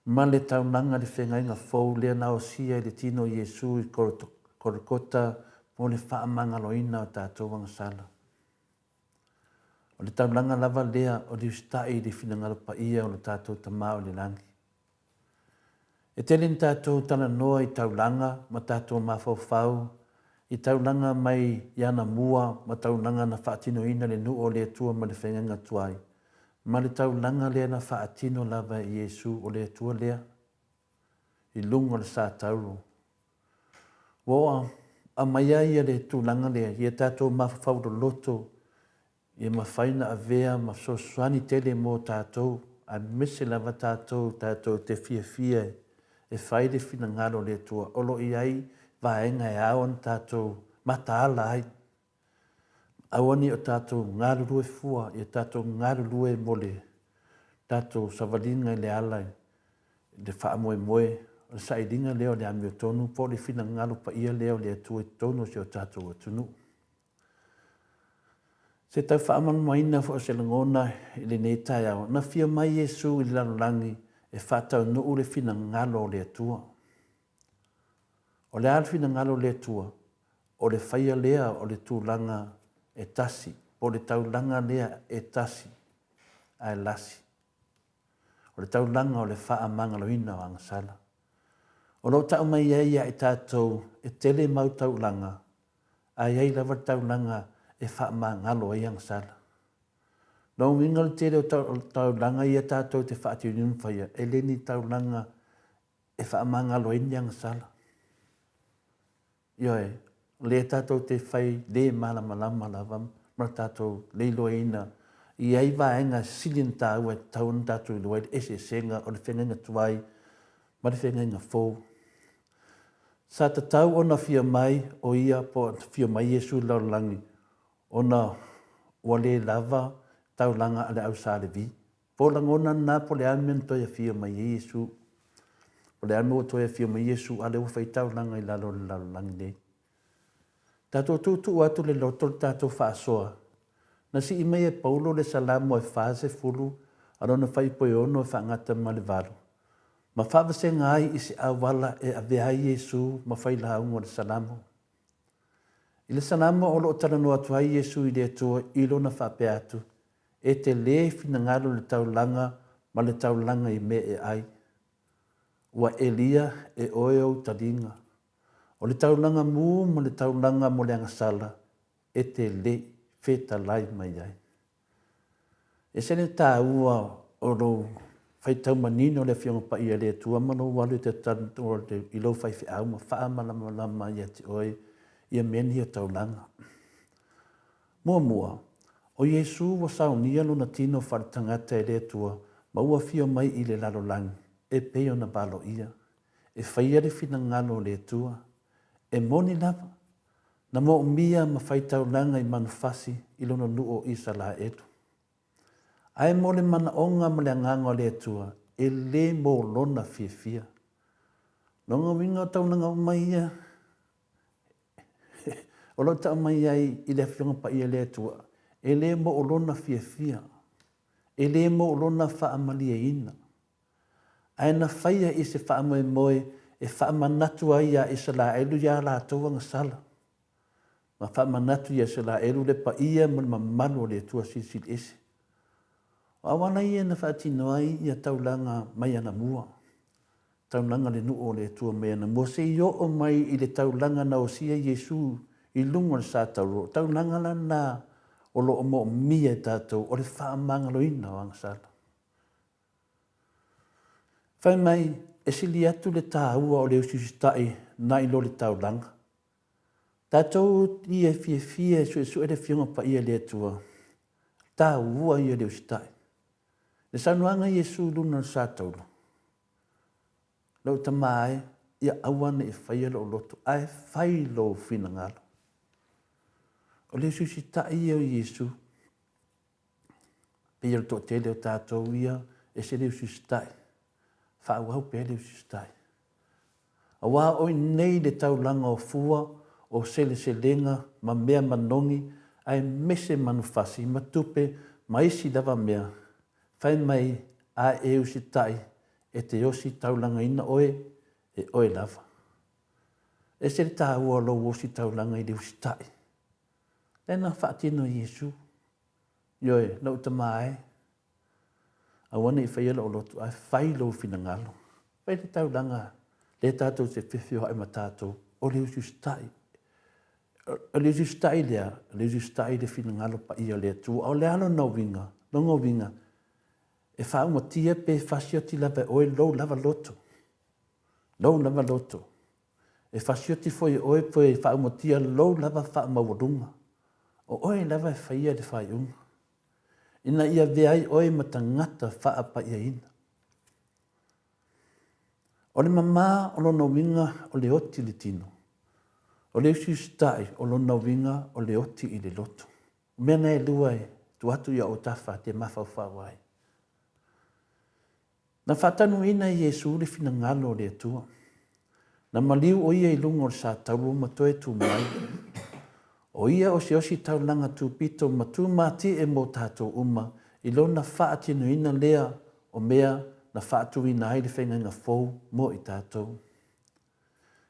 Ma le taulanga le whengainga fau lea naosia i le tino Yesu i korokota mo le whaamanga loina o tātou wangasala. O le taulanga lava lea o le ustai i le whinangaro pa ia o le tātou tamā o le langi. E telen tātou tana noa i taulanga, ma tātou mawhauwhau, i taulanga mai iana mua, ma taulanga na whaatino ina le nu o le atua ma le whengenga tuai. Ma le taulanga lea na whaatino lava i Yesu o le atua lea, i lunga le sā tauro. Woa, a maia ia le tūlanga lea, ia tātou mawhauwhau do loto, ia mawhaina a vea, ma sosuani tele mō tātou, a mise lava tātou te fia, e whai le whina ngaro le tua. Olo i ai, vaenga e awan tātou mataala ai. Awani o tātou ngaru lue fua, i tātou ngaru lue mole. Tātou savalinga le alai, le wha moe, o sailinga leo le amio tonu, po le whina ngaro pa ia leo le atua i tonu si o tātou atunu. Se tau wha amanu maina fo se langona i le nei tai au, na fia mai Yesu i lanolangi, e whātau nuu le whina ngalo le atua. O le al whina ngalo le atua, o le whaia lea o le tūlanga e tasi, o le taulanga lea e tasi, a e lasi. O le taulanga o le wha amanga loina o angasala. O lo tau mai ia e tātou e tele mau taulanga, a iei lava taulanga e wha amangalo i angasala. Nau mingal tere o taulanga ia tātou te whaati o nyumwhaia, e leni taulanga e whaamanga loini ang sala. Ioe, le tātou te whai le malama lavam, mara tātou le loina, i ai vaenga silin tāu e taun tātou i loa e se senga o le whengenga tuai, ma le whengenga fōu. Sa ta tau ona fia mai o ia po fia mai Yesu laulangi, ona wale lava, taulanga ale au salevi. Po langona na po le amen to ia fia mai Yesu. Po le amen to ia fia mai Yesu ale ufai taulanga i lalo langi nei. Tato tutu atu le loto tato whaasoa. Na si imei e Paulo le salamo e fase fulu arona fai po ono e whangata ma le valu. Ma whawase ngai isi awala e avea Yesu ma fai launga le salamo. I le salamo o lo tarano atu hai Yesu i le atua ilo na whape atu. E te le fina ngalo le taulanga ma le taulanga i me e ai. Ua Elia e oe au taringa. O le taulanga mu ma le taulanga mo le angasala. E te le feta lai mai ai. E sene tā ua o lo fai tau manino le fionga pa ia le atua mano walu te tanto o te ilo fai fi au ma faa malama ia te oe ia meni o taulanga. Mua, o Yesu wa saunia lo na tino wharatangata e le atua ma ua fio mai i le lalo langi e peo na balo ia. E whaia le fina ngalo le atua. E moni lava. Na mo umia ma whai taulanga i manufasi i lono nuo isa la etu. Ai mo le mana onga ma le anganga le atua e le mo lona fia. Longa winga o taulanga o mai ia. O lo tau mai ai i le fionga pa ia le atua. E le mo o lona fia. E le mo o lona wha amalia ina. Ai na whaia i se wha amoe moe e wha manatu ai a isa la elu ia la tauanga sala. Ma wha manatu ia isa la elu le pa ia mo le mamalo le atua sisil ese. O awana ia na wha tino ai ia taulanga mai ana mua. Taulanga le nuo le atua mai ana mua. Se i o mai i le taulanga na o sia Yesu i lungo le sa tauro. Taulanga la na o lo mo mia tātou o le wha mangalo ina o angasala. Whai mai e sili atu le tāua o le usiustai na i lo le taulanga. Tātou i e fia su e le fionga pa ia le atua. Tāua i e le usiustai. Le sanuanga Yesu luna sa tauro. Lau tamae ia awana e whaia lo loto. Ai whai lo fina ngalo. O le usiustai i o Yesu. Pia le to tele o tātou ia e se le usiustai. Whaauau pe le usiustai. A wā oi nei le taulanga o fua o sele selenga ma mea manongi ai mese manufasi matupe ma isi lava mea. Whai mai a e usitai e te osi taulanga ina oe e oe lava. E se le tāua lo osi taulanga i le usitai. Tēnā whaatino Yesu. Ioe, lau tamae. Awana i whaiala o lotu, ai whai lo fina ngalo. Whai le taulanga, le tātou se whiwhio ai ma tātou, o le usiustai. O le usiustai lea, le usiustai le fina ngalo pa ia lea tu, o le alo nauwinga, longo winga, e whao mo tia pe whasio ti lava oe lou lava loto. Lou lava loto. E whasio ti foi oe poe whao mo tia lou lava wha mawarunga. O oe lava e whaia le whai unga. Ina ia veai oe ma tangata wha pa ia ina. O le mama o lono winga o le oti le tino. O le usiustai o lono winga o le oti i le loto. Mena e lua e tu atu ia o tafa te mawhawhawai. Na whatanu ina i Yesu le fina ngalo le atua. Na maliu o ia i lungo o sa tauru matoe tu mai. O ia o se osi taulanga tu pito ma tu mati e mo tātou uma i lona whaatino ina lea o mea na whaatu ina ai le whainga fau mo i tātou.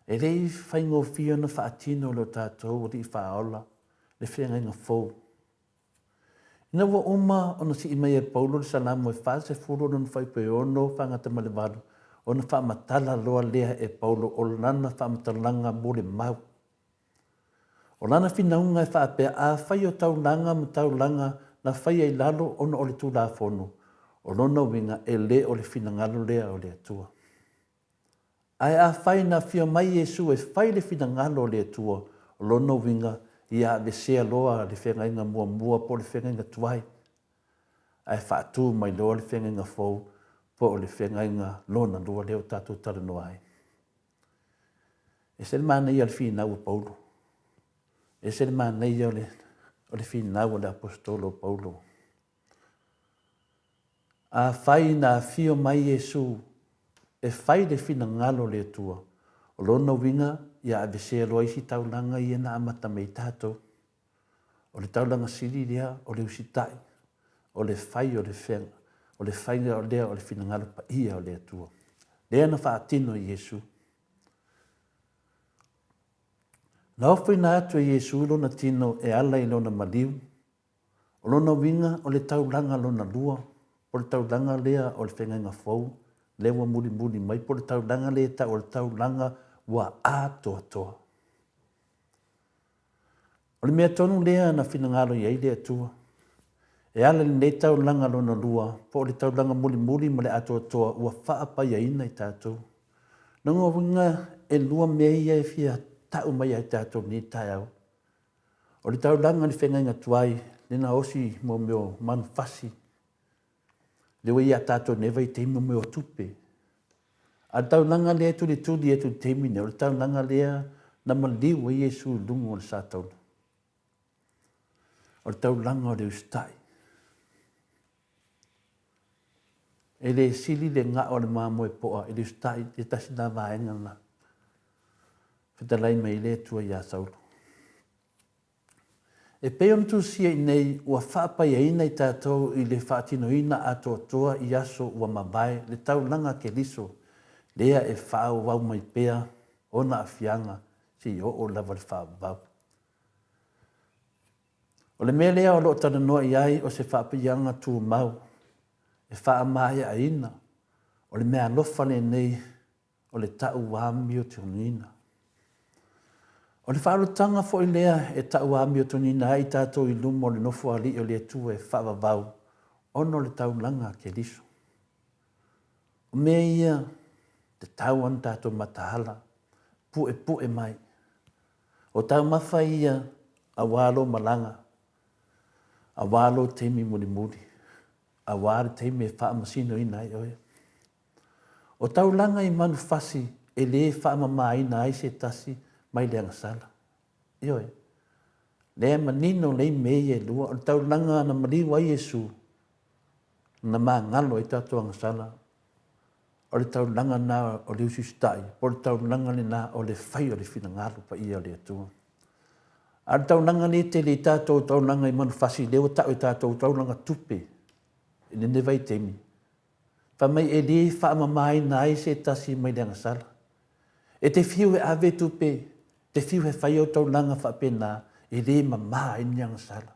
E rei whaingo fio na whaatino lo tātou o ri whaola le whainga fau. Ina wa uma o na si imai e Paulo le salamo e whaase furo na whaipe ono whangata malewalu o na whaamatala loa lea e Paulo o lana whaamatalanga mo le mau. O lana whinaunga e whaapea a whai o taulanga ma taulanga na whai ai lalo ono o le tūla whono. O lona winga e le o le whinangalo lea o le atua. Ai a whai na whio mai Yesu e whai le whinangalo o le atua. O lona winga i a le sea loa le whengainga mua po le whengainga tuai. Ai whaatu mai loa le whengainga whou po le whengainga lona loa leo tātou tarano ai. E se le mana i al whinau Paulo. E se le mana i o le whinau o le apostolo Paulo. A whai na fio mai Yesu. E whai le fina ngalo le tua. O lona winga ia avese aloa isi taulanga ia na amata mei tātou. O le taulanga siri rea o le usitai. O le whai o le whenga. O le whai o lea o le fina ngalo pa ia o le tua. Lea na whaatino i Yesu. Na ofoi na atu i Yesu lona tino e ala i lona maliu. O lona winga o le taulanga lona lua. O le taulanga lea o le whenga fau. Lewa muli mai po le taulanga lea ta o le taulanga wa atoa toa. O le mea tonu lea na finangalo i eile atua. E ala le taulanga lona lua. Po le taulanga muli ma le atoa toa ua whaapa ia ina i tātou. Nanga winga e lua mea ia e fia tau mai ai tātou ni tai au. O le taulanga ni whenga tuai. Nena osi mo meo manfasi. Lewa ia tātou newa i teima meo tupe. A taulanga lea tu le tuli e tu teimine. O le taulanga lea na maliu e Yesu lungo o le sātauna. O le taulanga o le ustai. E le sili le ngā o le māmo e poa. E le ustai e tasi nā vaenga na. Whitalai mai le tua ia saulu. E peon tu sia i nei ua whaapai eina i tātou i le whaatino ina ato toa i aso ua mabai le taulanga ke liso. Lea e whaau wau mai pea ona a fianga si o lava le whaau wau. O le mea lea o lo tana noa i ai o se whaapianga tu mau. E whaa mai a ina. O le mea lofane nei o le tau wami o te unina. O le whaarutanga fo i lea e tau wami o te unina i tātou i lumo le nofo ali o le tu e whaa wau. Ono le taulanga ke liso. O mea ia te tau an tātou matahala. Pu e mai. O tau mawha ia a walo malanga. A walo teimi muli. A wale teimi e wha masino ina i oe. O tau langa i manu fasi e le wha mama ina ai se tasi mai leanga sala. I oe. Lea manino lei mei e lua. O tau langa na maliwa Yesu. Na maa ngalo i tātou anga sala. O le tau langa na o le usi stai. O le tau langa le na o le whai o le whina ngalo pa ia o le atua. A le tau langa le te le tātou tau langa i manu fasi. Leo tau i tātou tau langa tupe. I le nevai temi. Pa mai e le wha mamai na ai se tasi mai leanga sala. E te whiu e ave tupe. Te whiu e whai o tau langa wha pena. E le mamai leanga sala.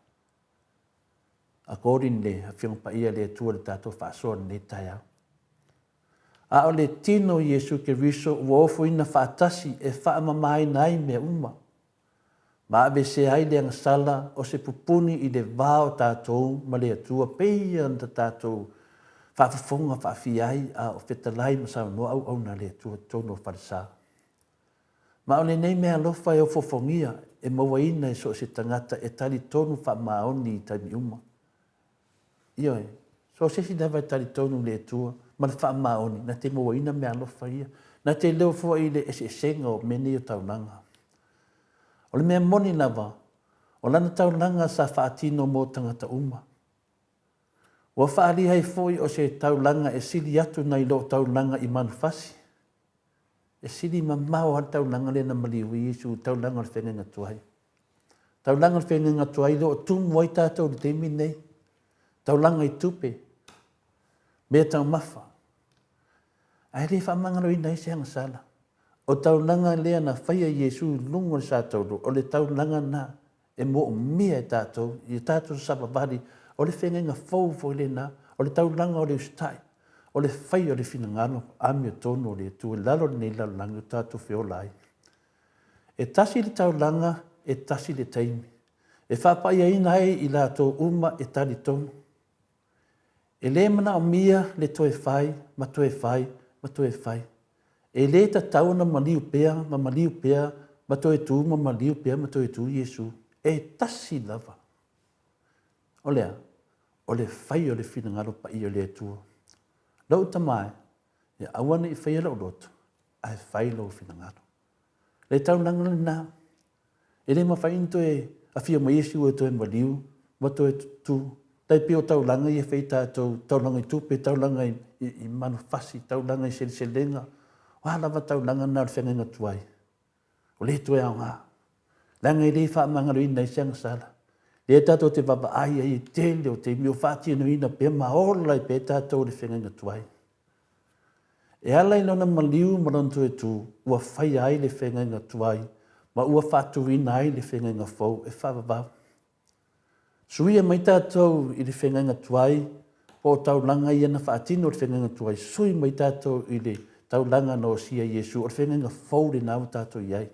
According le a whiong pa ia le atua le tātou wha soa le tai au. A o le tino Yesu ke riso ua ofo ina whaatasi e wha mamai nai mea uma. Ma ave se ai leanga sala o se pupuni i le vāo tātou ma le atua peia nta tātou whaafafonga whaafiai a o whetalai masau noa au na le atua tono wharisa. Ma o le nei mea lofa e o fofongia e mawaina e so se tangata e tali tonu wha maoni i taimi uma. Ioe, so se si dawa e tali tonu le atua ma le wha maoni na te mawaina mea lofa ia. Na te leo fua i le ese senga o mene o taunanga. O le mea moni lava, o lana taulanga sa whaatino mō tangata uma. Wa whaari hei foi o se taulanga e sili atu nei lo taulanga i manufasi. E sili mamau han taulanga le na maliu i Yesu taulanga le whenga ngatuai. Taulanga le whenga ngatuai lo o tumu ai tātou le teimi nei. Taulanga i tupe. Mea tau mafa. Ai le whamangaro i nei se hanga sala. O taulanga lea na whaia Yesu lungo le sātauru. O le taulanga na e mo mea e tātou. I tātou sababari. O le whenga fau fo le na. O le taulanga o le ustai. O le whai o le whinangano. Ami o tono o le tu. E lalo nei lalo langi o tātou whiolai. E tasi le taulanga. E tasi le taimi. E whapai a ina ai i lātou uma e tali tono. E le mana o mia le toe whai. Ma toe whai. Ma toe whai. E le ta tauna maliu pea, ma maliu pea, ma toe tu, ma maliu pea, ma toe tu Yesu. E tasi lava. O lea, o le whai o le whinangaro pa i o le tua. Lau tamai, e awana i whai lau loto, ai whai lau whinangaro. Le tau nangana na, e le ma whai into e a whia ma Yesu e toe maliu, ma toe tu, Tai pio taulanga i whai tātou, taulanga i tupe, taulanga i manufasi, taulanga i seliselenga. Wālawa taulanga nā whenga tuai. O le tue au ngā. Langa i le wha mangaru ina i sianga sala. Le tātou te papa aia i te leo te mio whātia no ina pe maola i pe tātou le whenga tuai. E ala i lona maliu marantu e tū, ua whai ai le whenga tuai, ma ua whātu ina ai le whenga fau e whawabau. Suia mai tātou i le whenga tuai, po taulanga i ana whaatino le whenga tuai, sui mai tātou i le taulanga no sia Yesu, o le whenga fau le nau tātou iai.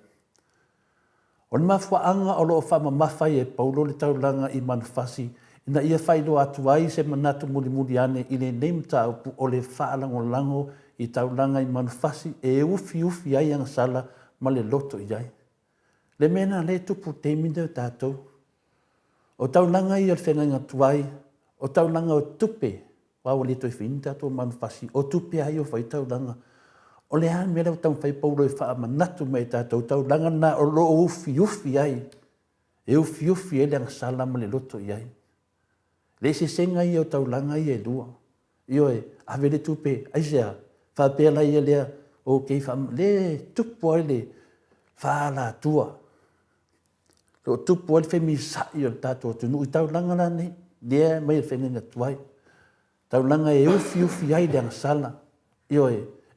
O le mafuaanga o loo whama mawhai e paulo le taulanga i manufasi, ina ia whailo atu ai se manatu muli ane i le neimta upu o le whaalango lango i taulanga i manufasi e ufi ai ang sala ma le loto iai. Le mena le tupu te mina tātou. O taulanga i al whenga tuai, o taulanga o tupe, wawa le toi whini tātou manufasi, o tupe ai o whai taulanga. O le han mera tau whai paulo e wha manatu mai tātou taulanga na o lo ufi ai. E ufi e leang salama le loto iai. Le se senga i o taulanga i e lua. Io e ave le tupe, aisea, wha pēla i e lea o kei wha le tupu ai le wha la tua. Lo tupu ai whemi sai o tātou tunu i taulanga la ne, lea mai e whenga tuai. Taulanga e ufi ai leang sala. Io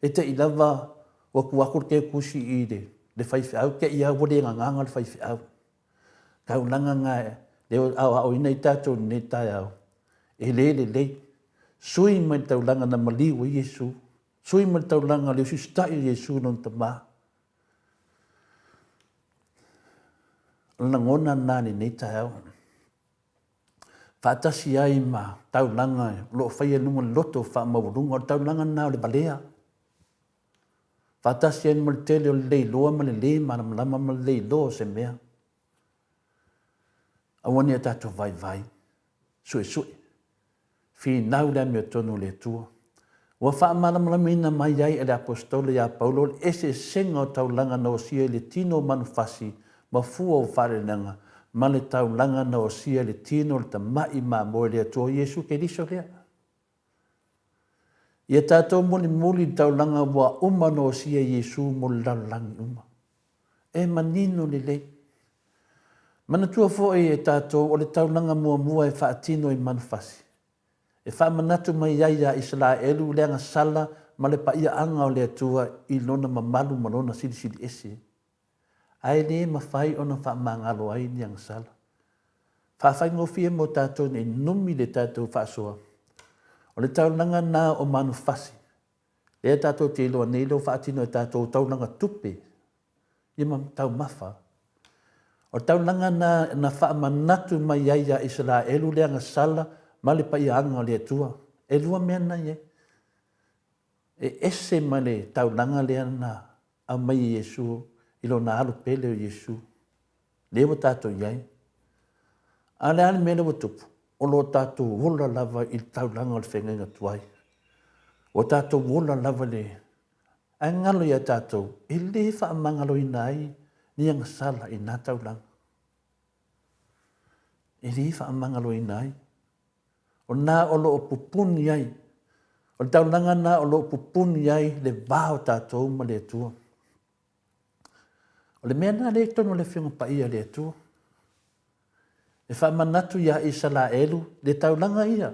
e te ilawa waku ke kusi i le whaiwhi au, ke ia wale nganga le whaiwhi au. Kau langa ngā e, leo au ina i tātou ne tai au. E le, sui mai taulanga na maliu i Yesu, sui mai taulanga leo sistai i Yesu non ta mā. Lana ngona nani ne tai au. Whaatasi ai ma taulanga, lo whaia nunga loto wha maurunga, taulanga nā le balea. Whaatasi ai ma le tele o le loa ma le lama ma le loa se mea. Awani a tātou vai, sui. Fi nau lea mea tonu le tua. Wa wha malamalama mai ai e le apostole a Paulo, ese senga o taulanga na o sia le tino manufasi, ma fua o wharenanga, ma le taulanga na o sia le tino le ta mai ma moe le atua Yesu ke liso lea. Ia tātou muli taulanga wa uma no o sia Yesu mo lalangi uma. E manino le lei. Mana tua foe e tātou o le taulanga mua e whaatino i manufasi. E whaamanatu mai iaia Israelu leanga sala ma le paia anga o le atua i lona mamalu malona sili ese. Ai le mawhai ona whaamangalo ai ni ang sala. Whaafai ngofie mo tātou ne numi le tātou whaasoa. O le taulanga nā o manufasi. E tātou te iloa neilo whaatino e tātou taulanga tupe. Ima tau mawha. O taulanga na whaamanatu mai iaia Israelu leanga sala ma le pai anga o le atua. E lua mea nei e. E ese ma le taulanga leana a mai Yesu ilo na alu pele o Yesu. Lewa tātou iai. A le ale mele wa tupu. O lo tātou wola lava i taulanga o le whengenga tuai. O tātou wola lava le. A ngalo ia tātou. E le whaamangalo i nai. Ni ang sala i nā taulanga. E le whaamangalo i nai. O nā o lo o pupuni ai. O taulanga nā o lo o pupuni ai le vāo tātou ma le atua. O le mea nā le tono le whiunga pa ia le atua. E whamanatu ia Israelu, le taulanga ia.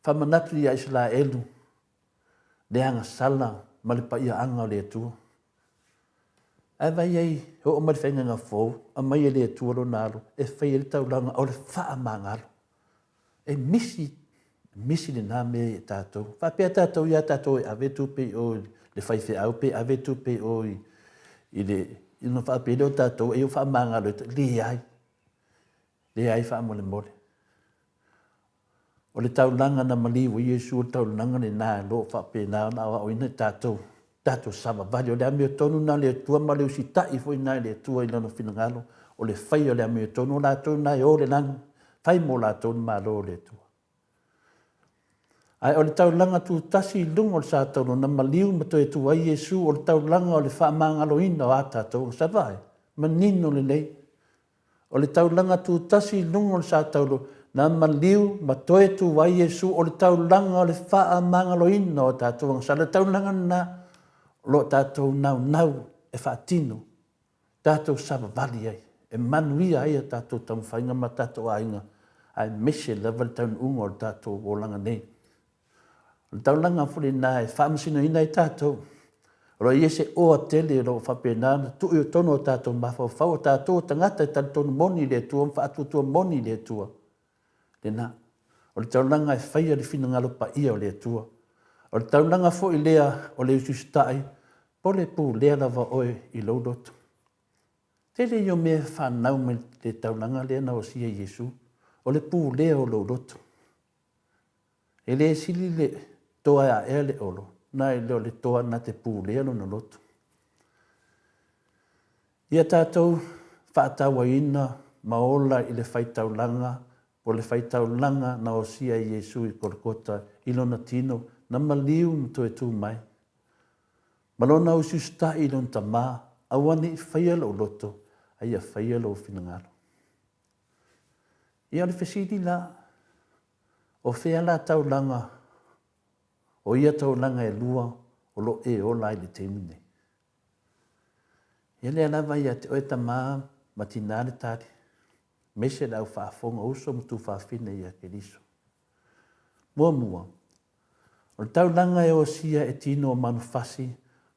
Whamanatu ia Israelu. Le anga sala ma le pa ia anga le atua. Ai vai ai, ho o mai whainga fōu, a mai le atua lo nāro, e whai le taulanga o le whaamangalo. E misi le nā mea e tātou. Whapea tātou ia tātou e ave tupe o le whaiwhi au pe, ave tupe o i le, ino whapea leo tātou, e o whaamangalo, le ai whaamole mole. O le taulanga na maliwa Yesu, o taulanga le nā lo whapea nā o ina tātou. Tātou sama vali o le ame o tonu nā le atua ma le usi tai fo ina le atua i lana whinangalo o le whai o le ame o tonu la tonu nai o le lang whai mo la tonu ma lo le atua. Ai o le taulanga tu tasi lungo o le sātono na maliu ma to e tua Yesu o le taulanga o le whaamangalo ina o a tātou sa vai ma nino le lei. O le taulanga tu tasi lungo o le sātono na maliu ma toe tu wai Iesu o le taulanga o le wha mangaloina o tātou ang sala taulanga na lo tātou nau e whaatino tātou savavali ai e manuia ai a tātou tamwhainga ma tātou ainga ai mese level taun unga o tātou o langa nei. O taulanga furi nā e whaamasino ina i tātou. Ro i ese oa tele ro whapenana tu i tono o tātou mawhau o tātou tangata i tātou moni le tua, whaatu tua moni le tua. Le nā, o le taulanga e whaia le whina ngalo pa ia o le tua. O le taulanga fo i lea o le usustai, po le pū lea lava oe i laudoto. Tele i o mea whanau me le taulanga lea na o sia Iesu, o le pū lea o laudoto. E le sili le toa a ea le olo, na e leo le toa na te pū lea no na loto. Ia tātou whaatawa ina maola i le whaitaulanga, po le whaitaulanga na o sia Iesu i korokota ilona tino na maliu mto e tū mai. Malona o susta ilon ta mā, awane i whaia lo loto, ai a whaia lo finangaro. Ia le whesidi la, o whea la taulanga, o ia taulanga e lua, o lo e o lai le temine. Ia le alawa ia te oe ta mā, matinare tari, mese lau whaafonga uso mutu whaafine ia ke riso. Mua, o le taulanga e o sia e tino o manufasi,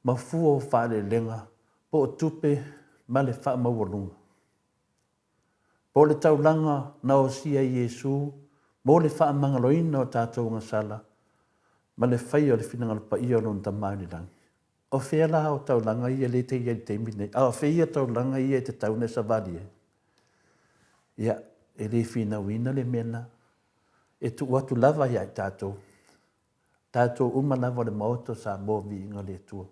ma fua o whaare lenga, po o tupe ma le wha mawalunga. Po le taulanga na o sia Iesu, mo le wha mangaloina o tātou ngasala, ma le whai o le whinangalopa ia o lon ta mauni langi. O whea la o taulanga ia le te ia te mine, o whea taulanga ia te taune sa vali e. Ia, e le whina wina le mena, e tu watu lava ia i tātou. Tātou uma lava le maoto sa mō vi inga le tua.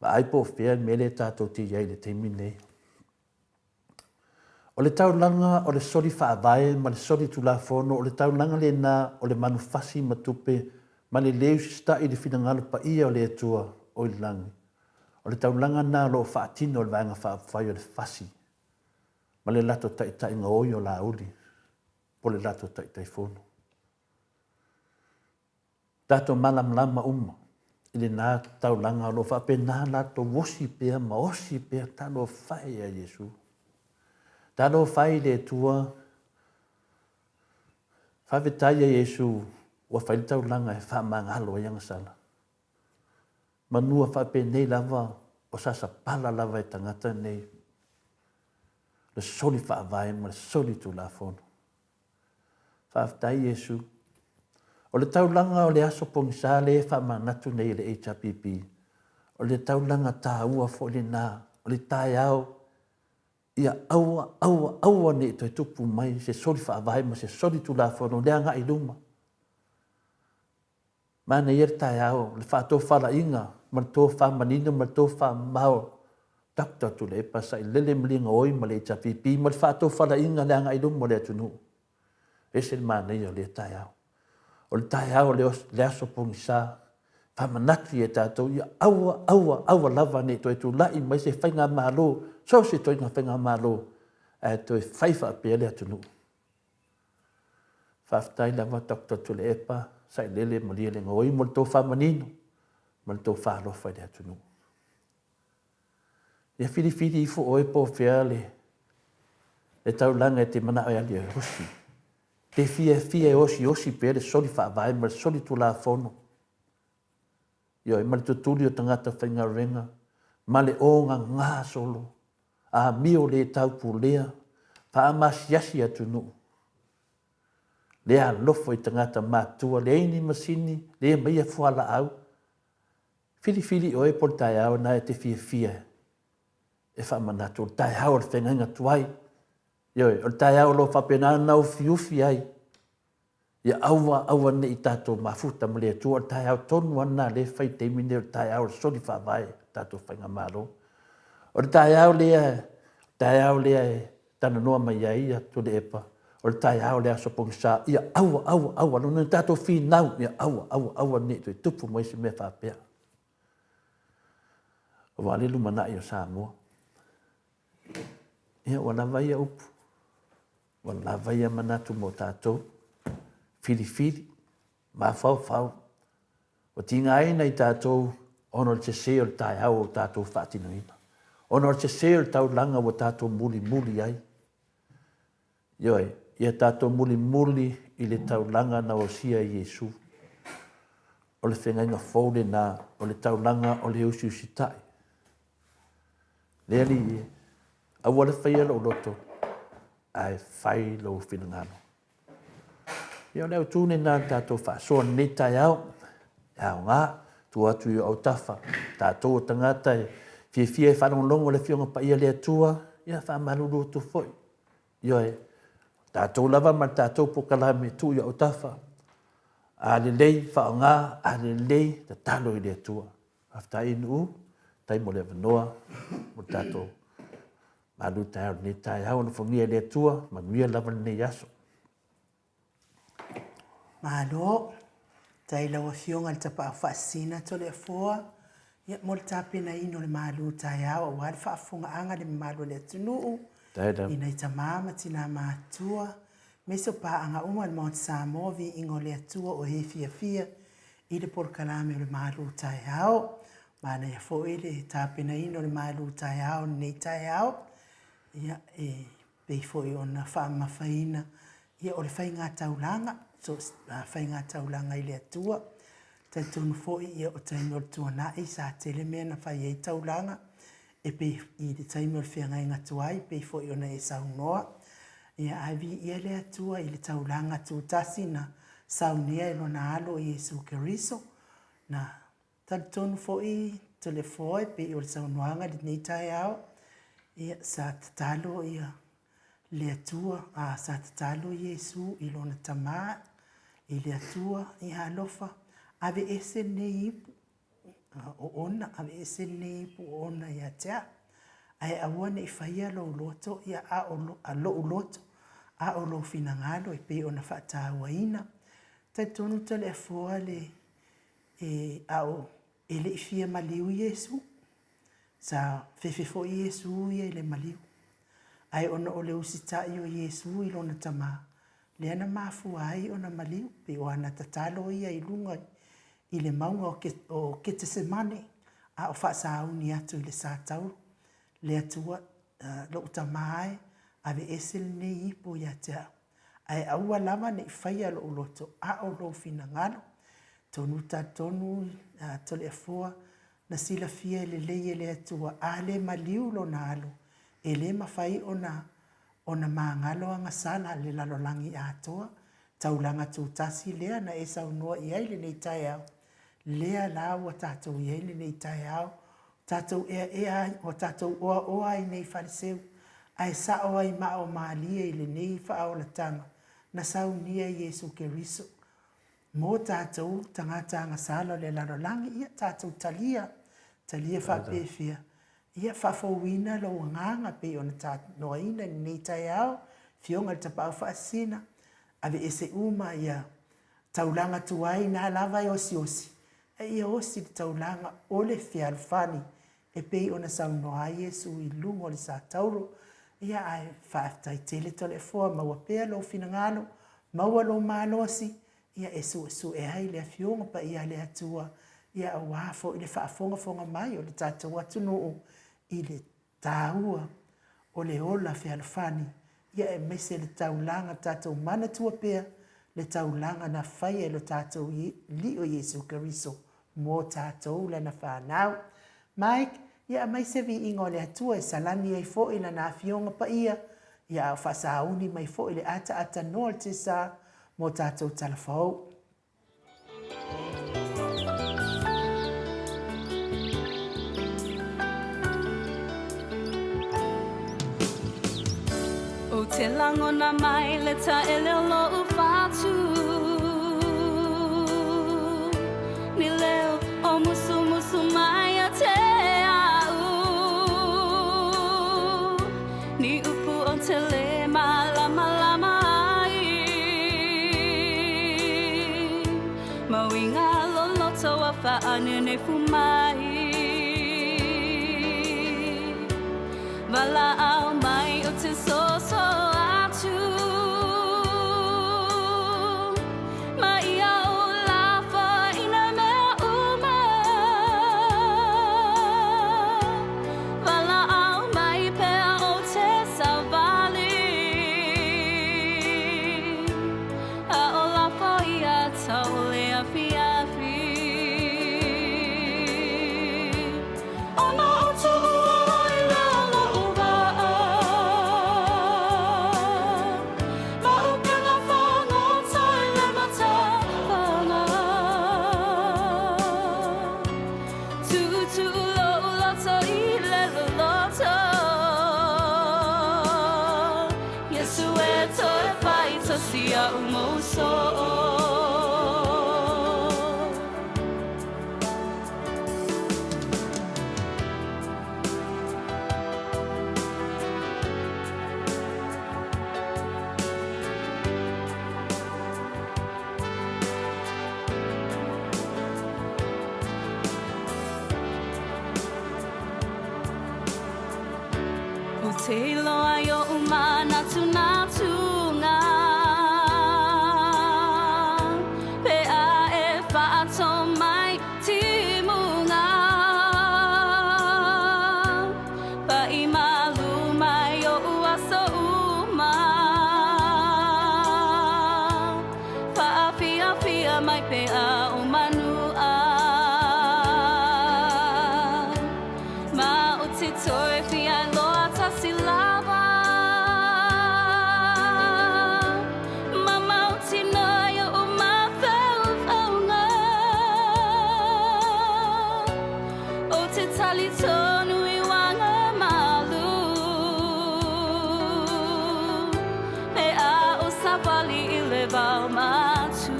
Ma aipo whea mele tātou te iai le te mine. O le taulanga o le sori whaavae, ma le sori tulafono, o le taulanga le nā, o le manufasi matupe, ma le leu si sta i le finangalo pa ia o le atua o i langi. O le taulanga nā lo whaatino o le vaenga whaafai o le fasi. Ma le lato tai ngā oi o la uli, po le lato tai fono. Tato malam lama uma, i le nā taulanga o lo whaape nā lato wosi pea, ma osi pea, talo whae a Iesu. Talo whai le tua, whawetaia Iesu, ua whai taulanga e whaamangalo a yangasala. Manua whape nei lava, o sasa pala lava e tangata nei. Le soli whaavae, ma le soli tu la fono. Whaawetai Iesu, o le taulanga o le aso pongisa le whaamanatu nei le HRPP. O le taulanga tā ua fo le nā, o le tai au, ia aua ne to tupu mai se soli whaavae ma se soli tu la fono le anga i luma. Mana ia tai au, le whaato whala inga, ma le tō whaamanino, ma le tō whaamao, takta tu le pasa i lele mlinga oi ma le HRPP, ma le whaato whala inga le anga i luma le atunu. Ese le mana ia le tai au. O le tai au le aso pongisa, whamanatu e tātou, ia aua lava ne to e tu lai mai se whainga malo, so se toi ngā whainga malo, e toi whaifa apea le atunu. Whaftai lava takta tu le epa, sai lele malia le ngoi, mo le tō whamanino, mo le tō whaalofa le atunu. Ia whiri i fu oe po whea le taulanga e te mana o ali e hosi. Te fia e osi pea le soli whaavae, ma le soli tu la fono. Ia e ma le tutuli o tangata whainga renga, ma le onga ngā solo, a mio le taupu lea, whaamasiasi atunu. Lea lofo i tangata mātua, le eini masini, le maia fuala au. Whiri oe por tai au na e te fia. E whaamanatu, o tai au o le whengainga tuai. Ioi, o tai au lo whapena nau fiufi ai. Ia aua ne i tātou mafuta ma lea tua, o tai au tonu ana le whai teimine, o tai au soli whaavae, tātou whainga mālo. O tai au lea e tana noa mai ia tu le epa. O tai au lea sopongisa, ia aua, no tātou whinau, ia aua ne tu tupu mai se mea whapea. O wale lumana i o Samoa. Ia wana vai a upu. Wala vaia manatu mo tātou. Fili. Ma fau. O tinga ai nei tātou ono te se o tai au o tātou whaatinoina. Ono te se o tau langa o tātou muli ai. Ioi, ia tātou muli i le tau langa na o sia Iesu. O le whengainga fōle nā o le tau langa o le usi tai. Lea li e, awa le whaia lo loto, ai whai lo whinangano. Ia leo tūne nā tātou whaasoa ne tai au, au ngā, tu atu i au tafa, tātou o tangata e fie whanonglongo le fionga pa ia lea tua, ia whamalulu tu foi. Ioi, tātou lava ma tātou pokalame tu i au tafa, a le lei whaonga, a le lei ta talo i lea tua. Afta inu, tai mo le vanoa, mo tātou. Malu tai au ne tai au na whangia lea tua, manuia lava ne yaso. Malo, tai lawa fionga le tapa whaasina to le fua, ia mo le tapena ino le malu tai au, wale whaafunga anga le malu le tunuu, ina i tamama tina mātua, meso pa anga uma le Mount Samoa vi ingo le atua o he fia, i le porkalame o le malu tai au, mana ia fo le tapena ino le malu tai au, nei tai au, ia pei fo i ona whaamafaina, ia o le whainga taulanga, so whainga taulanga i le atua, tai tonu fo ia o taimol tuana i sa tele mea na whai e taulanga, e pei i le taimol whianga inga tuai, pei fo i ona e saunoa, ia avi ia le atua i le taulanga tūtasi na saunia e lona alo i Jesu Keriso, na tai tonu fo i to le foe pei o le saunoanga le nei tai au, ia sa tatalo ia le atua a sa tatalo Jesu i lona tamaa, i le atua i alofa, ave ese nei ipu, o ona, ave ese nei ipu o ona ia tea, ai awane i whaia lo loto, ia a lo loto, a o lo finangalo i pe ona whaatawa ina, tai tonu tale a fua le au ele i fia maliu Jesu, sa fefefo i Jesu i le maliu, ai ona o le usita i o Jesu i lona tamaa, le ana mafua ai ona maliu, pe o ana tatalo ia i lunga i le maunga o kete semane, a o whaasauni atu i le sātauru, le atua lo utamae, ave esel ne ipo ia tea, ai aua lama ne whaia lo uloto, a o lo fina ngalo, tonu ta tonu tole a fua, na sila fia le leie le atua, a le maliu lo na alo, e le mawhai ona maangalo anga sana le lalolangi atoa, taulanga tūtasi lea na esa unua i aile nei tai au, lea la wa tātou i aile nei tai au, tātou o tātou oa i nei whariseu, ai sa o ai maa o maalia i le nei wha la tanga, na saunia i Jesu Keriso. Mō tātou tangata anga sala le lalolangi, ia tātou talia whapewhia. Ia whawhawina lo nganga pe ona tātou noaina ni nei tai au, fionga le tapau whaasina, ave ese uma ia taulanga tuai na lava i osi. E ia osi le taulanga ole whialfani, e pei ona saunoa Jesu i lungo le sa tauro, ia ai whaaftai tele tole fua, maua pea lo finangalo, maua lo malosi, ia esu e hai le fionga pa ia le atua, ia a wafo i le whaafonga mai o le tātou atunuu, i le tāua o le ola whialfani, ia e mese le taulanga tātou mana tua pea, le taulanga na whai e lo tātou li o Jesu Keriso, mō tātou le na whanau. Mike, ia mai se vi ingo le atua e salani ai fo ina na fionga pa ia a whasauni mai fo ile ata noa te sa mō tātou talafau. O te langona mai le ta ele lo ufatu ni leo o musu mai a te ni upu o te le malama ai mawinga loloto a whaane ne fumai Vala au mai o te so atu Yesu e toe whai tasi a umoso. Te loa yo umana tuna tunga Pe a e whaato mai timunga Pa I malu mai o uaso uma Whaapia pia mai pe a umanua Ma o te toe pia loa silava mama utina yo uma fauna o te tali tonu I wanga malu me a o savali I le wau matu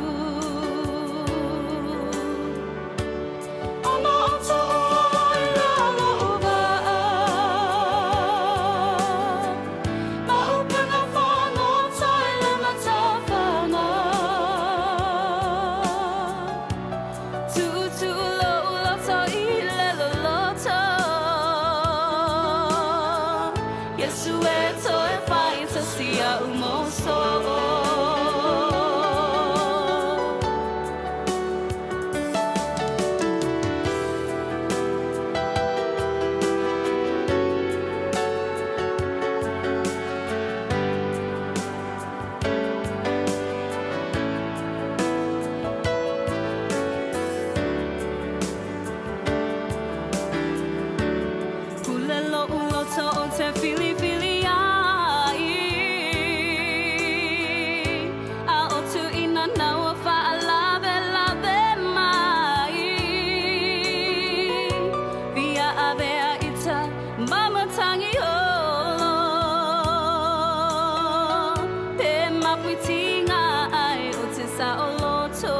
ona o to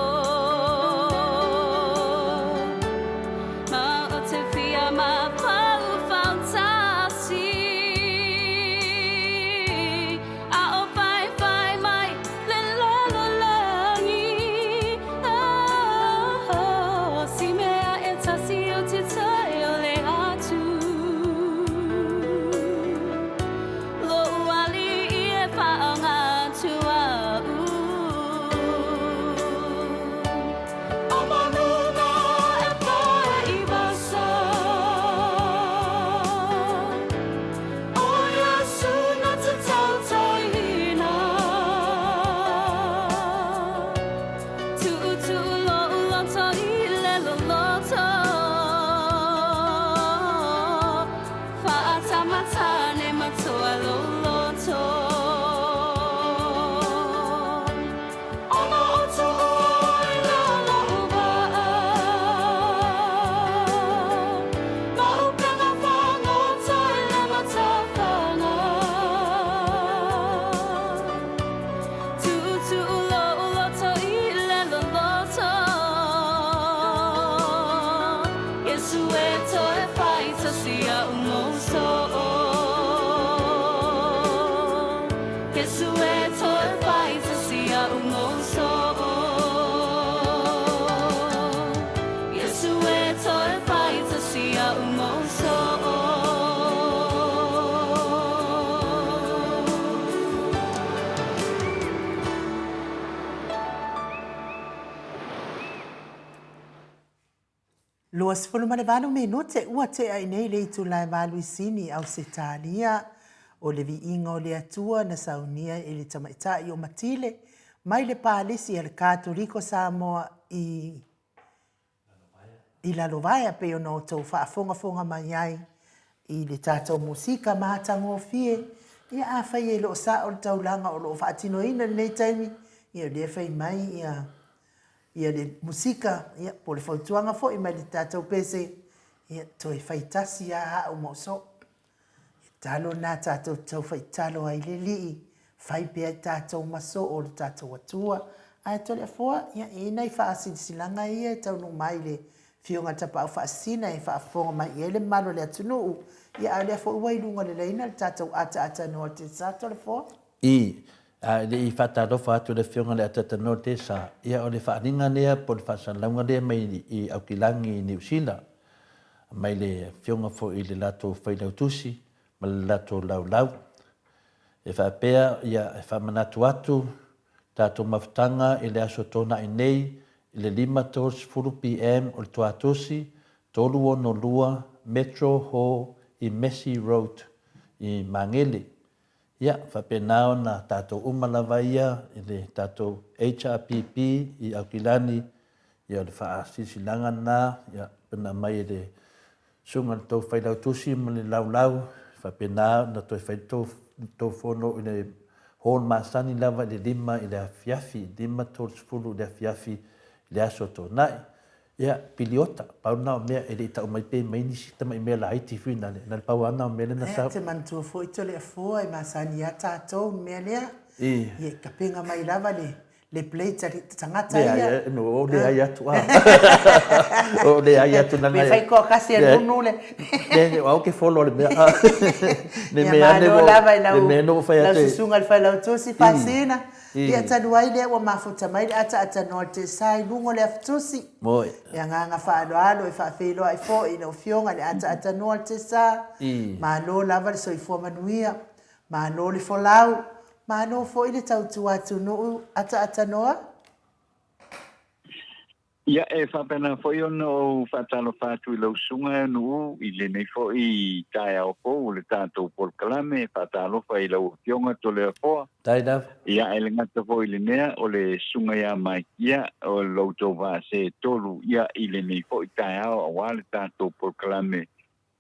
Loas fulumane minute ua te ai nei le tu lai malu sini au se tania o le viinga o le atua na saunia e le tamaitai o matile mai le palisi e le Katoliko Samoa I Lalovaya pe o no tau whaafonga mai ai I le tātou musika mātango fie ia a whai e lo sa o le taulanga o lo whaatino ina nei taimi ia le whai mai ia le musika ia po le whautuanga fo I mai le tātou pese ia toi whai tasi a o moso talo nā tātou tau whai talo ai le lii fai pia tātou maso o le tātou atua. Ai tole afoa, ia ina I whaasisilanga ia tau no mai le fionga tapa au whaasina I whaafonga mai I ele malo le atunuu. Ia au le afo uai lunga le leina le tātou ata noa te sa tole afoa. Le I whatarofa atu le fionga le atata no te sa. Ia o le whaaringa lea po le whaasanlaunga lea mai I Aukilangi New Zealand. Mai le fionga fo I le lato whainautusi, ma le lato lau. E whaapea ia e whamanatu atu, tātou mawhtanga I le aso tōna I nei, I le 5:30 PM o le tuatusi, tolu o no lua, Metro Hall I Messi Road I Mangele. Ia, whapenao na tātou umalawa ia, I le tātou HRPP I Aukilani, ia le whaasisilanga nā, ia pena mai le sunga tau whailautusi ma le lau, whapenao na toi tau whono I le hon masani lava I le 5 I le afiafi, 5:30 I le afiafi I le aso tō nai. Ia, piliota, pauna o mea, ele ita o mai pe mai nisi tama I mea la haiti whina le, nal pau ana o mea na sa. Te mantua fo I tole afua I masani a tātou mea lea. Ia, ka penga mai lava le plate a tangata ia. No, o le ai atu. O le ai atu na ngai. Me fai koa kasi a nunu le. Ne, au ke folo le mea. Ne Ia mea ne malo lava I le mea no fai lau atu. susunga le fai lau tosi whaasina. Ia tanuai lea ua mafuta mai le ata noa te sai lungo le aftusi. Moi. Ia nganga whaaloalo e whaafeiloa I fo I no fionga le ata noa te sa. Malo lava le soifua manuia. Malo le folau. Mano fo I le tautu atu nuu ata noa? Ia e whapena fo I ono whatalo whatu I lau sunga nuu I le nei fo I tae au po le tātou polkalame whatalo wha I lau fionga to le afoa. Taina. Ia e le ngata fo I le nea o le sunga ia mai ia o lau tau wha se tolu ia I le nei fo I tae au awa le tātou polkalame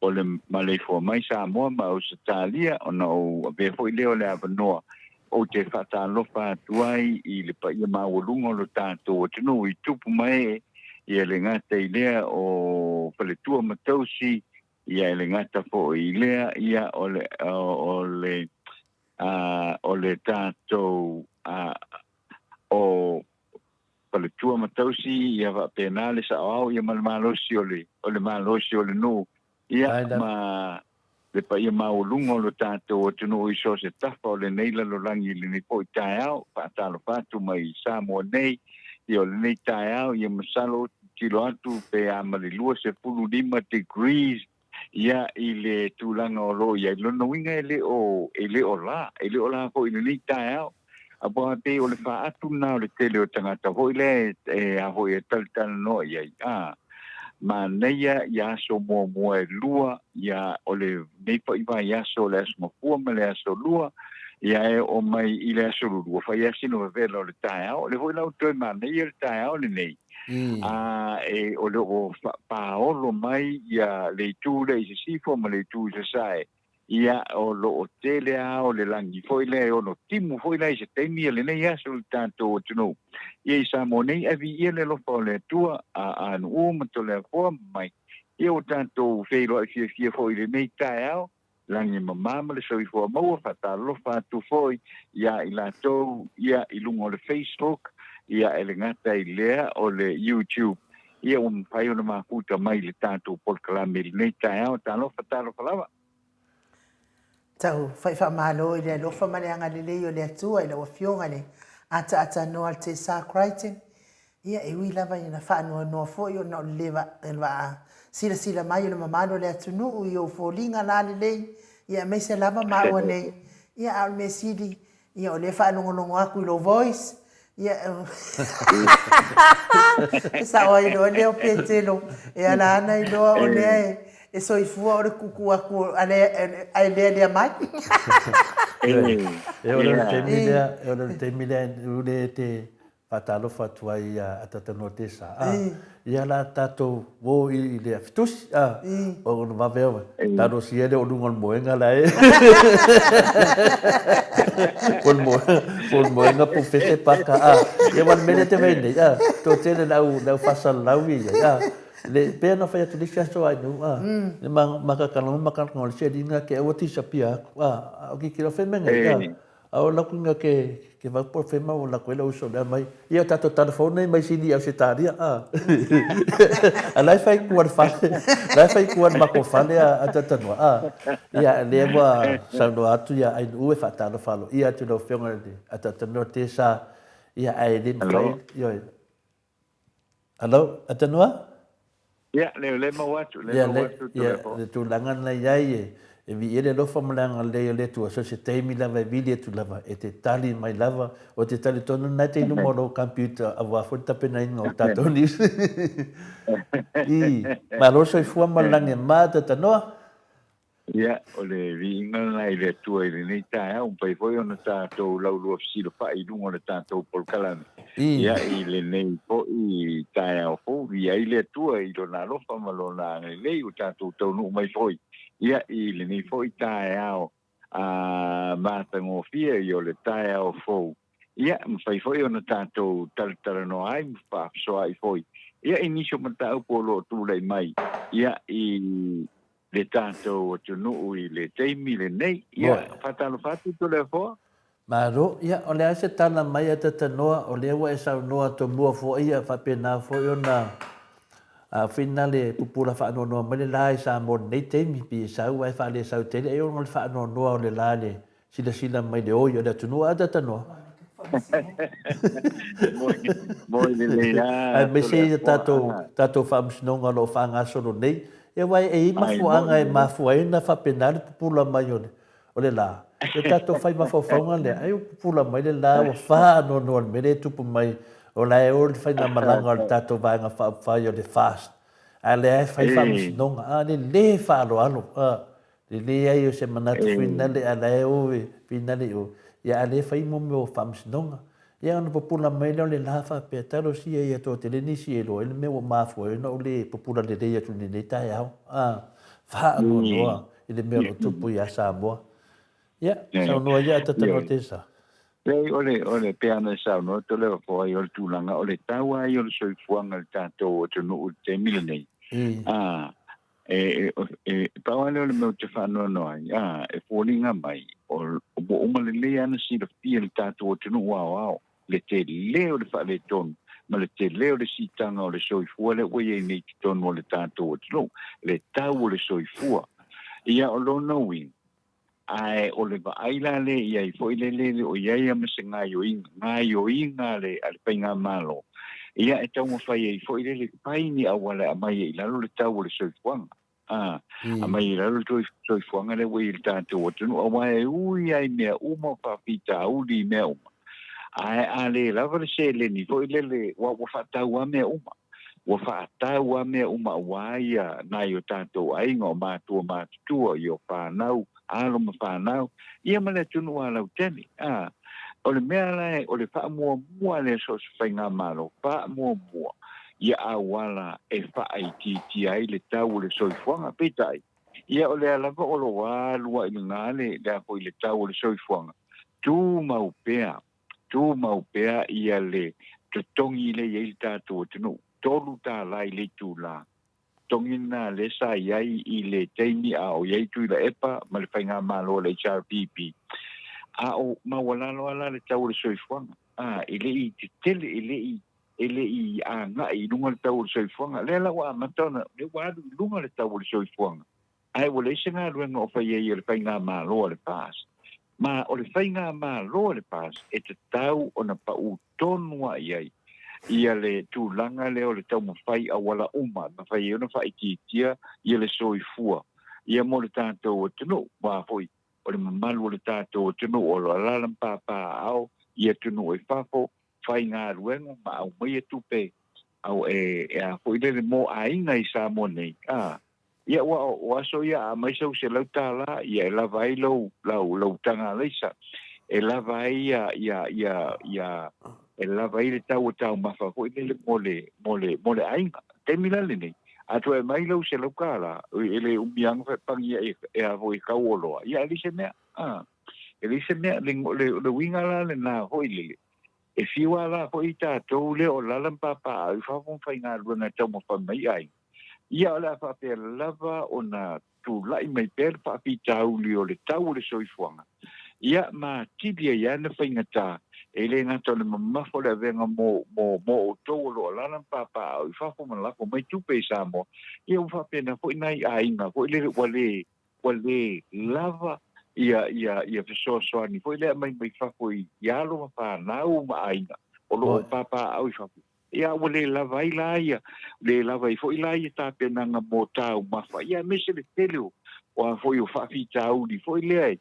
o le malefo mai sa moa ma o sa talia o na o vefo I leo le avanoa. O te whatalofa tuai I le pa ia mawalunga lo tātou o tino I tupu mai ia le ngata I lea o paletua matausi ia le ngata fo I lea ia o le tātou o paletua matausi ia va penale sa au ia malmalosi o le malosi o le no ia ma le pa ia maulungo lo tātou o tino I so se tafa o le neila lo langi le ni po I tae au, whaatalo whātu mai Samoa nei, I o le nei tae au, ia masalo tilo atu pe a malilua se 5 degrees, ia I le tūlanga o lo, ia I lono winga ele o la po I le nei tae au, a poa te o le whaatu na o le tele o tangata, ho I le a ho I talitana no ia ma neia ia so mo lua ia ole nei pa iwa ia so le mo fu ma le so lua ia e o mai I le so lua fa ia sino velo le tae o le voi lau toi ma nei le tae o le nei e o le o pa o lo mai ia le tu le si fo ma le tu se sai ia o lo o tele a o le langi foi le o no timu foi le se temi le nei ia so tanto o tuno ia sa mo nei a vi ia le lo fo le tua a no mo to le fo mai ia o tanto feilo fi foi le nei tae langi mama le so I fo mo fa ta lo fa tu foi ia I la to ia I lungo le Facebook ia ele ngata I lea o le YouTube ia fai ona mafuta mai le tanto polkalame le nei tae ta lo fa ta lo falava Tau, fai wha mahalo I le alofa mane anga le leo le atua I le wafionga ne ata noa te sa Crichton. Ia e ui lava I na wha noa fo I o na lewa sila mai o le mamalo le atunu I o fōlinga la le lei. Ia me se lava maua nei. Ia al me sidi. Ia o le wha longo aku I lo voice. Ia sa o I lo leo petelo. E ala ana I loa o lea e so I fua o le kuku aku ai lea mai. E ora te milea ule te whatalo whatua I atatano te sa. Ia la tātou wō I le afitusi. O ono maweo. Tāro si ele o nungon moenga la e. Pon moenga pu fete paka. Ia wan mele te vene. Tō tēne lau whasal lau I. Le pe no fa tu lisia so ai no le maka le se dinga ke o tisa pia o ki kilo fe menga Au la kunga ke va por fema o la kuela uso da mai. Ia tato telefone mai sini au se taria. Alai fai kuan fa. Lai fai kuan mako fale a tatano. Ia le wa sa no atu ia ai ue fa tano falo. Ia tu no fionga de a tatano te sa ia ai din fai. Yo. Hello, atanua? Ya, le mawatu, le mawatu tu le po. Le tu langan la yai e vi ele lo fa malanga le tu so se taimi lava video tu lava e te tali mai lava o te tali tonu na te no lo computer a wa fota pena inga o tato ni. Ma lo so fu malanga ma ta no. Ya, ole vi inga na ile tu ile ni ta un pai foi ona tato lau lo si lo fa i lungo le tato por kalame. Ya ile nei po i ta o vi ile tu i lo na lo fa malo na le u tato to no mai foi. Ya ile nei foi ta a ma tengo fie yo le ta o fo. Ya fai foi ona tato tal no ai fa so ai foi. Ya inicio mata o polo tu le mai. Ya le tato o tunu i le teimi le nei. Ia, whatalo whatu to le fo? Maro, ia, o le ase tana mai a tata noa, o le ewa e sau noa to mua fo ia, whapena fo i ona whina le pupura whaano noa, mai le lai sa mo nei teimi pi sau, ai wha le sau tele, e ona le whaano noa o le la le sila mai le oi, o le tunua a tata noa. Moi le le la. Ai me se tato whaamsinonga lo whaangasoro nei, e wai e mafuanga e mafuaina whapena le pupura mai o le la. E tato whai mawhawhaunga le, ai o pupura mai le la o whaano noa, me le tupu mai, o la e o le whai na malanga o le tato vaenga whai o le fast. A le ai whai whaamsinonga, a le whaalo alo, le ai o se manatu whina le, a la e o whina le o, ia a le whai mo me o whaamsinonga. Ia ona popula mai leo le lafa pe talo si e to te le nisi e lo ele me o mafu e no le popula le reia tu ni tai au fa no no ele me o tupu ya sa mo ia sa no ia tata no te sa Lei ole pe ana sa no to le fo ai o tu langa ole tawa ai o so fuanga tato o no te milene pa wale ole me te fa no ai e folinga mai o male le ana si le fia tato o no wow le te leo le fa le ton ma le te leo le sitanga o le soifua le oe e nei ton o le tātou o tino le tau o le soifua ia o lo knowing ai o le vaaila le ia i foi le o ia ia mase ngai o inga le ale painga malo ia e tau mo fai i foi le paini a wala a mai i lalo le tau o le soifuanga a mai i lalo le soifuanga le oe i le tātou o tino a wae ui ai mea uma whapita uli mea uma ale lava le se le ni foi le wa fa tau me uma wa fa tau me uma wa ia na yo tanto ai ngo ma tu yo fa nau alo ma fa nau ia ma le tunu ala teni o le mea lai o le fa mua le so fainga malo fa mua ia awala e fa ai ti ai le tau le so fuanga petai ia o le lava o lo wa lua i ngale da foi le tau le so fuanga tu mau pea tu mau pea ia le te tongi le i tātou tino. Tolu tā lai le tū la. Tongi nā le sa iai i le teimi a o iai tui la epa ma le whainga malo le HRPP. A o mawalalo ala le tau le soifuanga. I le i te tele i le i a ngā i lunga le tau le soifuanga. Le la wa matona le wadu i lunga le tau le soifuanga. Ai wale se ngā ruenga o whai i le whainga malo le pās. Ma o le whainga ma roa le pas e te tau o na pa u tonua iai. Ia le tūlanga leo le tau mawhai a wala uma. Na whai e ona whai tia ia le soi fua. Ia mo le tātou o tunu. Wā foi. O le mamalu o le tātou o tunu. O lo alalam pāpā au. Ia tunu e whafo. Whai ngā ruenga ma au mai e tupe. Au e a foi le mo a inga i sa mo nei. Ia wa so ia mai so se lau tala ia e lava ai lau tanga leisa e lava ai ia e lava ai le tau mafa ko le mole ainga te milale nei atu e mai lau se lau kala ele umiang fa pangia e a voi kaolo ia lise mea le winga la le na hoile e fiwa la ho ita to le o la lampa pa fa fon fa inga luna tau mo fa mai ai ia la fa pe lava ona tu lai mai per fa pi tau li o le tau le soifuanga ia matilia ia na faigata e le ngata le mamafo le venga mo o tau lo lana papa o fa fo malako mai tupe sa mo ia ufa pena fo nai ainga fo le wale lava ia feso ni fo le mai fa fo ia lo pa na u ma ainga o lo papa au fa ia wale lava ia le lava fo ia ta pena nga mo tau mafa ia mese le telo o fo yo fa fi tau di fo le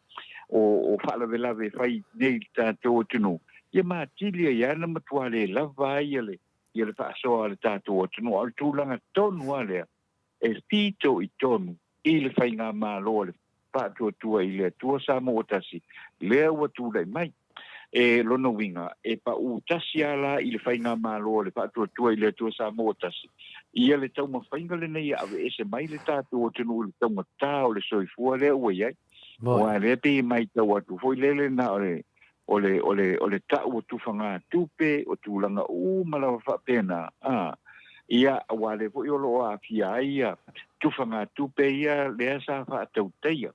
o fa la vela ve fai nei tato tunu ia matilia ia na matuale lava ia le fa so ale tato tunu al tulanga tonu ale e pito i tonu i le fai ngā malo le fa tua i le tua sa mo tasi le wa tu le mai e lono winga e pa u tasi ala i le fai ngā malo le fa tua i le tua sa mo tasi ia le tau ma fainga le nei ave ese mai le tato tunu le tau ma tau le soifua le ua iai wa le pe mai tau atu foi lele na ole tau tu fanga tupe o tu langa mala fa pena ia wale fo yo lo a fia ia tu fanga tupe ia le sa fa tau teia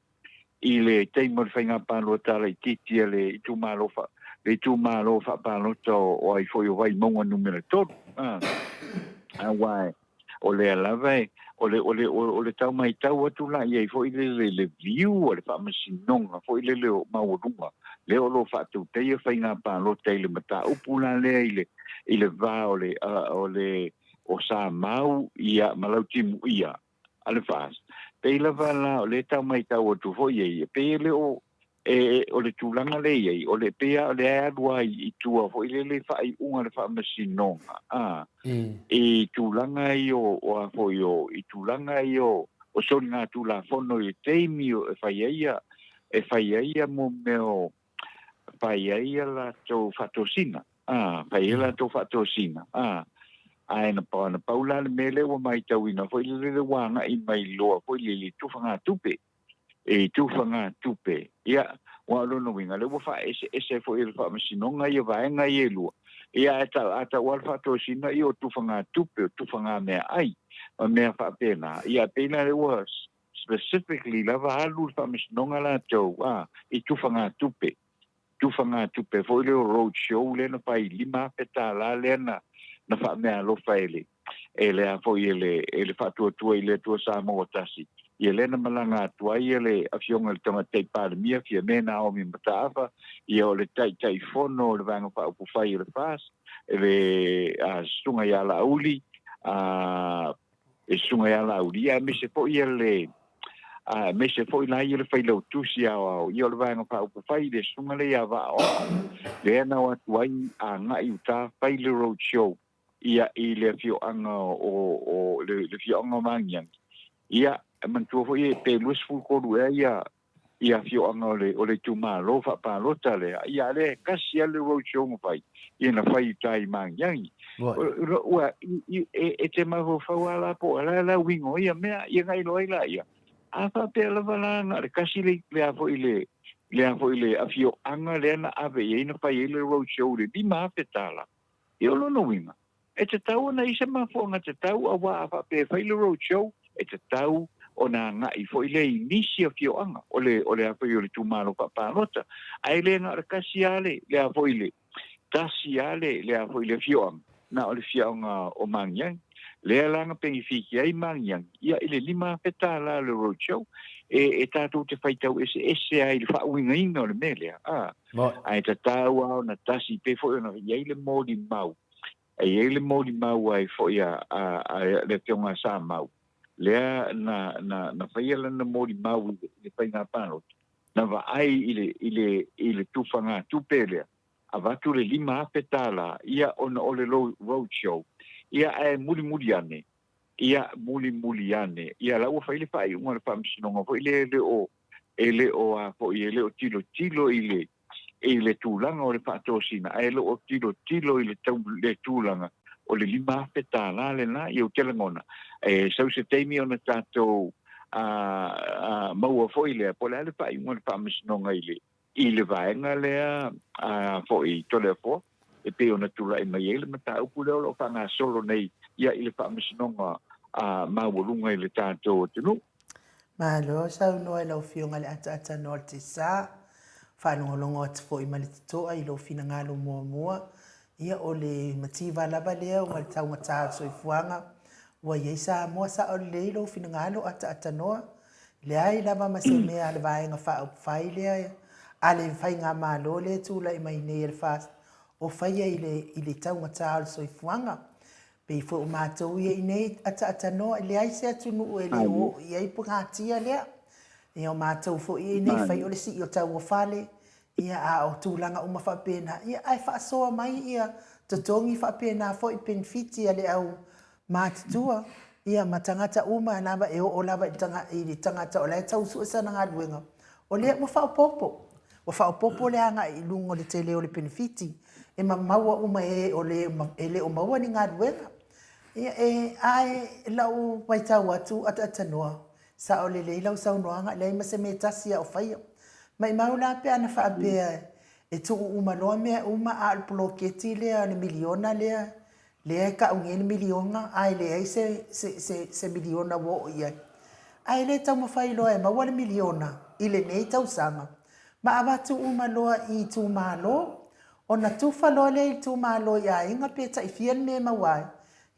i le tei mo fainga pa lo tala i titi le tu malo fa pa lo to o ai fo yo vai monga numero tot wai ole lave ole tau mai tau atu la ia fo le view ole fa masinonga fo le maurunga le lo fa tu te fainga pa lo te le mata upula le ile va ole o sa mau ia malau timu ia ale fas pe le va ole tau mai tau atu fo ia pe le o le tulanga le ia o le pea o le adua i tua fo le fa i unga le fa masinonga e tulanga i o fo yo i tulanga i o soninga tula fono i teimi o e faiaia mo meo faiaia la to fatosina faiaia la to fatosina ai na paula le mele o mai tauina fo le wanga i mai loa fo le tufanga tupe e tufanga tupe ia wa lo no winga le fa ese fo il fa masinonga ia vaenga ia lua ia ata wa fa to sina io tufanga tupe tufanga me ai me fa pena ia pena le was specifically la va lu fa masinonga la to i tufanga tupe fo le road show le no pai lima peta la le na fa me lo fa ele fo ele fa to ile to sa mo tasi Elena malanga tua ele afionga le tonga te pandemia fia mena o mi matafa ia o le tai fono le vanga pa ku fai le fas ele a sunga ya la uli e sunga ya la uli a me se po ele me se po ila ile fai lo tusia o ia le vanga pa ku fai le sunga le ya va o le na wa tua a nga uta fai le road show ia ile fio anga o le fio anga mangiang ia man tu fo e pe lus fu ko lu ia fio anga ole tu ma lo fa pa lo tale ia le kasi le road show mo fai ina fai tai mang yang wa e te ma ho fa wala po la wingo ia me ia ngai lo ia a fa pe la vala na kasi le fo ile a fio anga le na ave ina fai le road show le di ma petala io lo no winga e te tau na isa ma fo na te tau a wa fa pe fai le road show e te tau ona nga I fo ile inicia fio anga ole a fo ile tu malo pa nota ai le na kasi ale le a fo ile tasi ale le a fo ile fio anga na ole fio anga o mangyang le langa pengi fiki ai mangyang ia ile lima petala le road show e tatu te fai tau ese ai le fa winga inga le mele ai te tau au na tasi pe fo ona ia ile modi mau ai ile modi mau ai fo ia le tionga sa mau lea na faia lana mori mau le painga pano na va ai ile tufanga tupelea avatu le lima petala ia ona ole road show ia muli ane ia la ua faile fai unga le famsinonga fo ile o a fo ile o tilo ile tulanga o le fatosina le o tilo ile tulanga o le lima petala le na ia telangona sau se teimi ona tatou maua foi le po le fai un fa misnonga ile vaenga le foi tole fo e pe ona tula I mai ele mata upu le o fanga solo nei ia ile fa misnonga maulunga ile tatou tunu malo sau no e lau fionga le ata no te sa whanongolongo atu fo I malitoa I lo fina ngalo mua. Ia o le mativa lava lea o ngal taunga taa soifuanga. Wa iei Samoa sa o le lo fina ngalo ata noa. Le ai lava ma se mea le vaenga whai lea. Ale whai ngā mālo le tūla I mai nei le fast. O whai I le taunga taa soifuanga. Pei fo o mātou ia I nei ata noa. Le ai se atunu e le o iei pungatia lea. Ia o mātou fo I nei whai o le si o tau o whale. Ia a o tūlanga uma whapena. Ia ai whaasoa mai ia tatongi whapena fo I penfiti a le au mātutua. Ia matangata uma naba e o lava I le tangata o lai tau suasa na ngā luenga. O lea mo whaopopo. O whaopopo le anga I lungo le te leo le penfiti. E ma maua uma e o le o maua ni ngā luenga. Ia e ai lau waitau atu ata noa. Sa o le lau saunoanga le ima se me tasi o whaia. Mai maula pe ana whaapea e tuku uma loa mea uma a alpoloketi lea le miliona lea. Lea ka unge ni miliona ai lea se miliona wo ia. Ai le tau mawhai loa e maua le miliona I le nei tau sanga. Ma awatu uma loa I tu malo. O na tufa loa le I tu malo ia inga pe ta ifian me mawai.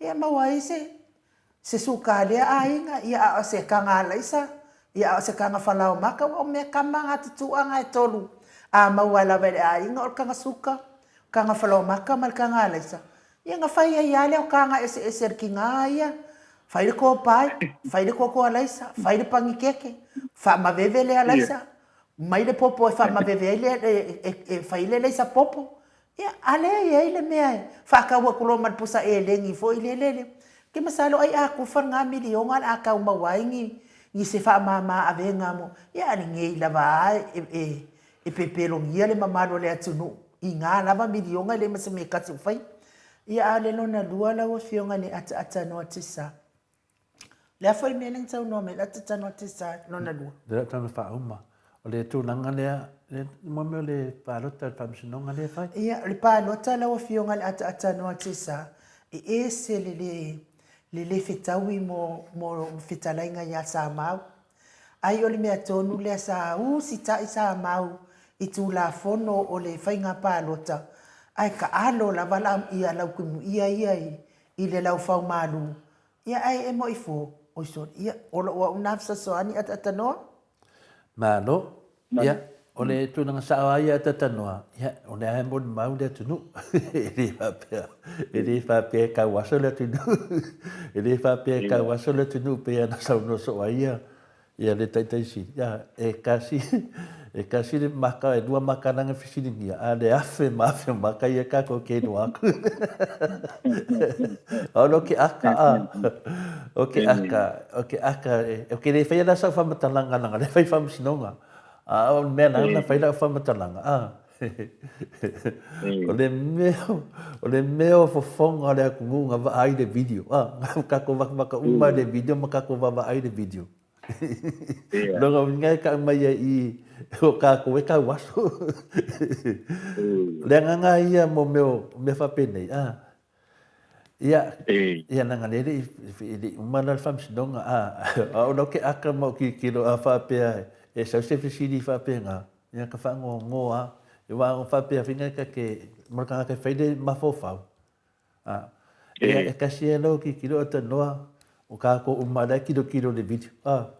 Ia mawai se suka lea a inga ia a se kanga laisa. Ia o se kanga whalao maka o mea kamanga tutuanga e tolu. A maua la vele a inga o kanga suka. Kanga whalao maka mal kanga alaisa. Ia nga whai ai ale o kanga ese ki ngā ia. Whaire ko pai, whaire ko alaisa, whaire pangi keke. Wha mawevele alaisa. Mai le popo e wha mawevele e whaile leisa popo. Ia ale ai le mea e. Whakaua kulo matpusa e lengi fo I lelele. Ke masalo ai a kufar ngā milionga a kau mawaingi. Ni se wha mama a venga mo. Ia ni ngei lava e pepelongia le mamaro le atunu. I ngā lava milionga le masa me kati whai. Ia ale lona lua lau fionga ni ata noa tisa. Le a whai meneng tau noa me ata noa tisa lona lua. Le tana wha uma. O le tūlanga lea, mameo le pālota le whamsinonga lea whai? Ia, le pālota lau fionga le ata noa tisa. E se le fetaui mo fetalainga ia sa mau. Ai o le mea tonu lea sa si tai sa mau I tū la fono o le whainga pālota. Ai ka alo la wala ia lau kumu ia I le lau whau malu. Ia ai e mo I fō. O so, ia, o la unafsa soani ata noa? Malo, ia, o le tūnanga sawa ia ata noa. Ia, o le ahe moni mau le tunu. E le whapea ka waso le tunu. E le whapea ka waso le tunu pe ana sauno soa ia. Ia le taitaisi. Ia, e kasi le maka, e dua makananga fisiningia. A le afe maka ia kako ke no aku. Ono ke aka a. O ke aka. O ke le whaia la sau whamatalanga nanga. Le whai whamsinonga. A o mea nana whai la whamatalanga. O le meo fofonga le akungunga wa ai le video. Kako waka uma le video, makako wa ai le video. Longa ngai ka mai I o kako e ka waso. Le nganga ia mo me whapene. Ia nanga lere I umana whamsinonga. O no ke aka mo ki kilo a whapea. E sau se fisiri whapea ngā. Ia ka whango ngoa. E wā o whapea whinga ka ke maraka ke whaide mawhawhau. E kasi e lau ki kilo ata noa. O kako umana kilo le video. O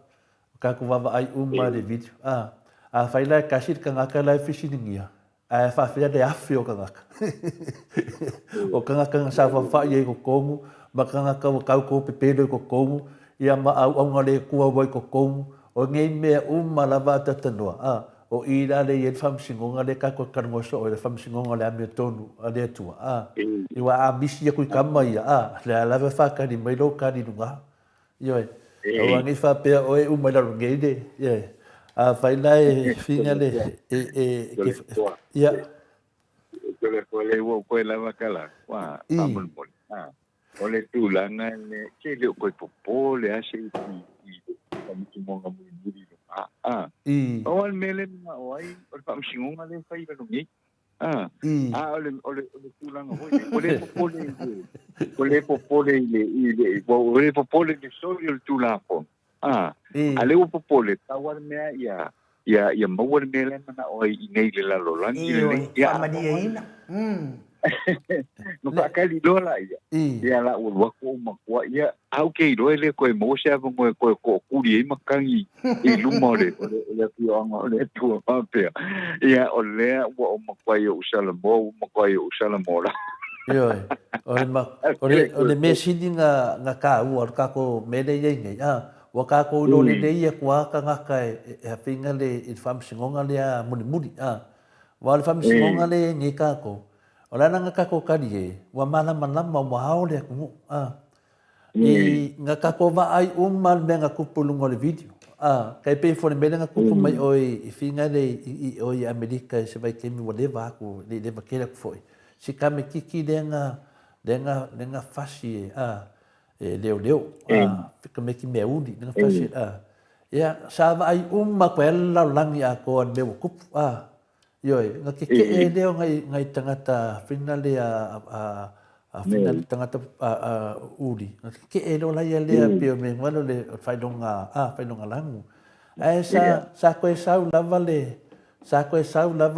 kako wawa ai le video. A whaila kasi ka ngaka lai fisiringia. A whawhia le awhi o ka ngaka. O ka ngaka ngā sa whawhai e ko kongu. Ma ka ngaka o kau ko pepelo ko kongu. Ia ma au ngale kua wai ko kongu. O ngei mea lava tata noa. O I le i whamsingonga le kako karangoso o le whamsingonga le amea tonu a le atua. I wa a misi a kui kama ia. Le a lawe whakari mai lo kari nunga. Ioi. O angi whapea o e umailaru ngei le. A whaila e whina le. Ia. Ko le ua koe lava kala. Wa amun moli. O le tūlanga le ke le koe popo le ase I miki monga mui muri no. O al mele na o ai o pa msingonga le fai no ngi. O le tulanga ho. O le popole le so yo tulafo. Ale o popole tawar mea ia ia maua le mele mana o i nei le lalolangi le nei ia whamaniaina. no whakali lola ia la ua wako makua ia au kei roe le koe mo se ava ngoe koe ko kuri i makangi i luma o le pioanga o le tua papea ia o lea ua o makua i o usala mo la Ioi, o le mesini nga ka ua ka ko mele ye ngai wa ka ko lo le ia kwa ka ngaka e finga le i famsingonga le a muni wa le famsingonga le ngi ka ko o la nga ka ko kali e wa mana ma hao le ku i nga ka ko va ai mal me nga kupulungo le video kai pe fo le mele nga kupu mai o i finga le i o i Amerika se vai kemi wa le va ku le va kele ko foi si kame kiki denga fasi e leo fica me ki meudi denga fasi ia sava ai uma kwela langi a ko an meu kup yoi nga ke e leo ngai tangata finale a finale tangata uri ke e lo la ia le pio me ngalo le faidonga langu ai sa ko sau lava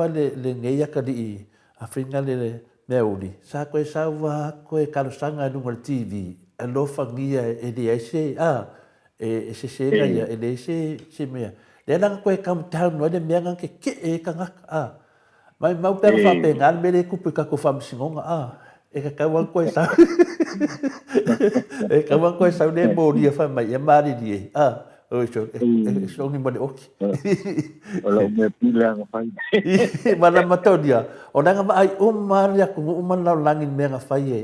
le ngai ka di a finale le meuli sa koe sauwa koe kalosanga nunga le TV a lofa ngia e le aise e se ngai e le se mea le langa koe kam tau noa le mea nganke ke e ka ngaka mai mau pera whape ngal me le kupu ka ko whamsingonga e ka kawang koe sau e kawang koe sau le mōri a whamai e mari di e so ngi mone oki ola me pila nga fai mana matodia ona nga ai maria ku la langin me nga fai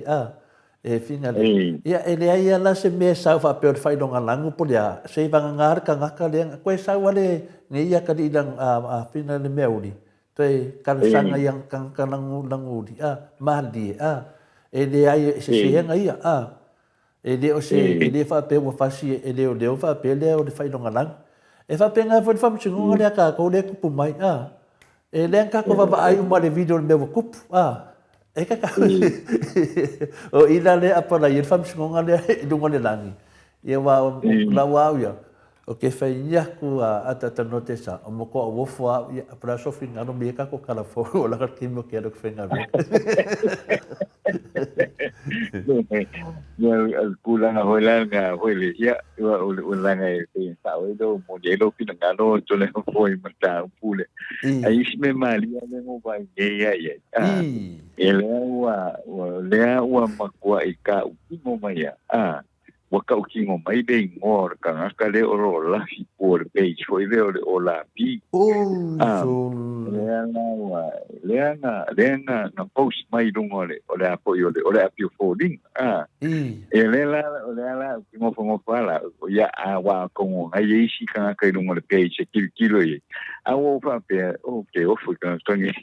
e finga ia ele ia la se me sa fa pe fai donga langu polia se vanga ngar ka ngaka le ko sa wale ni ia ka di dang a fina le meuli te kan sanga yang kan langu di mali ele ai se nga ia ele o se ele fa pe wa fasi ele o fa pe le o fai donga lang e fa pe nga fo fam chungu le ka ko le ku mai e le ka ko va ai uma le video le me kup e ka o ila le apa la ir fam chungu le dunga le langi e wa la wa ya o ke fa ia ku ata tanote sa o mo ko wo fo para so fin no me ka ko kala fo o la ka kimo ke ro fenga al pulang a hola nga hole ya ulang ai te sa o do modelo pinangalo to le foi mata pule ai me mali le mo ba ya ele wa makua ika mo maya waka ukingo mai de ngor ka ka le oro la fi por page foi le o la pi leanga na post mai dungole o le apoio o le apio folding ele la ukingo fongo fala ya wa kongo ai isi ka ka dungole page kilo ye awo fa pe o fu ka tongi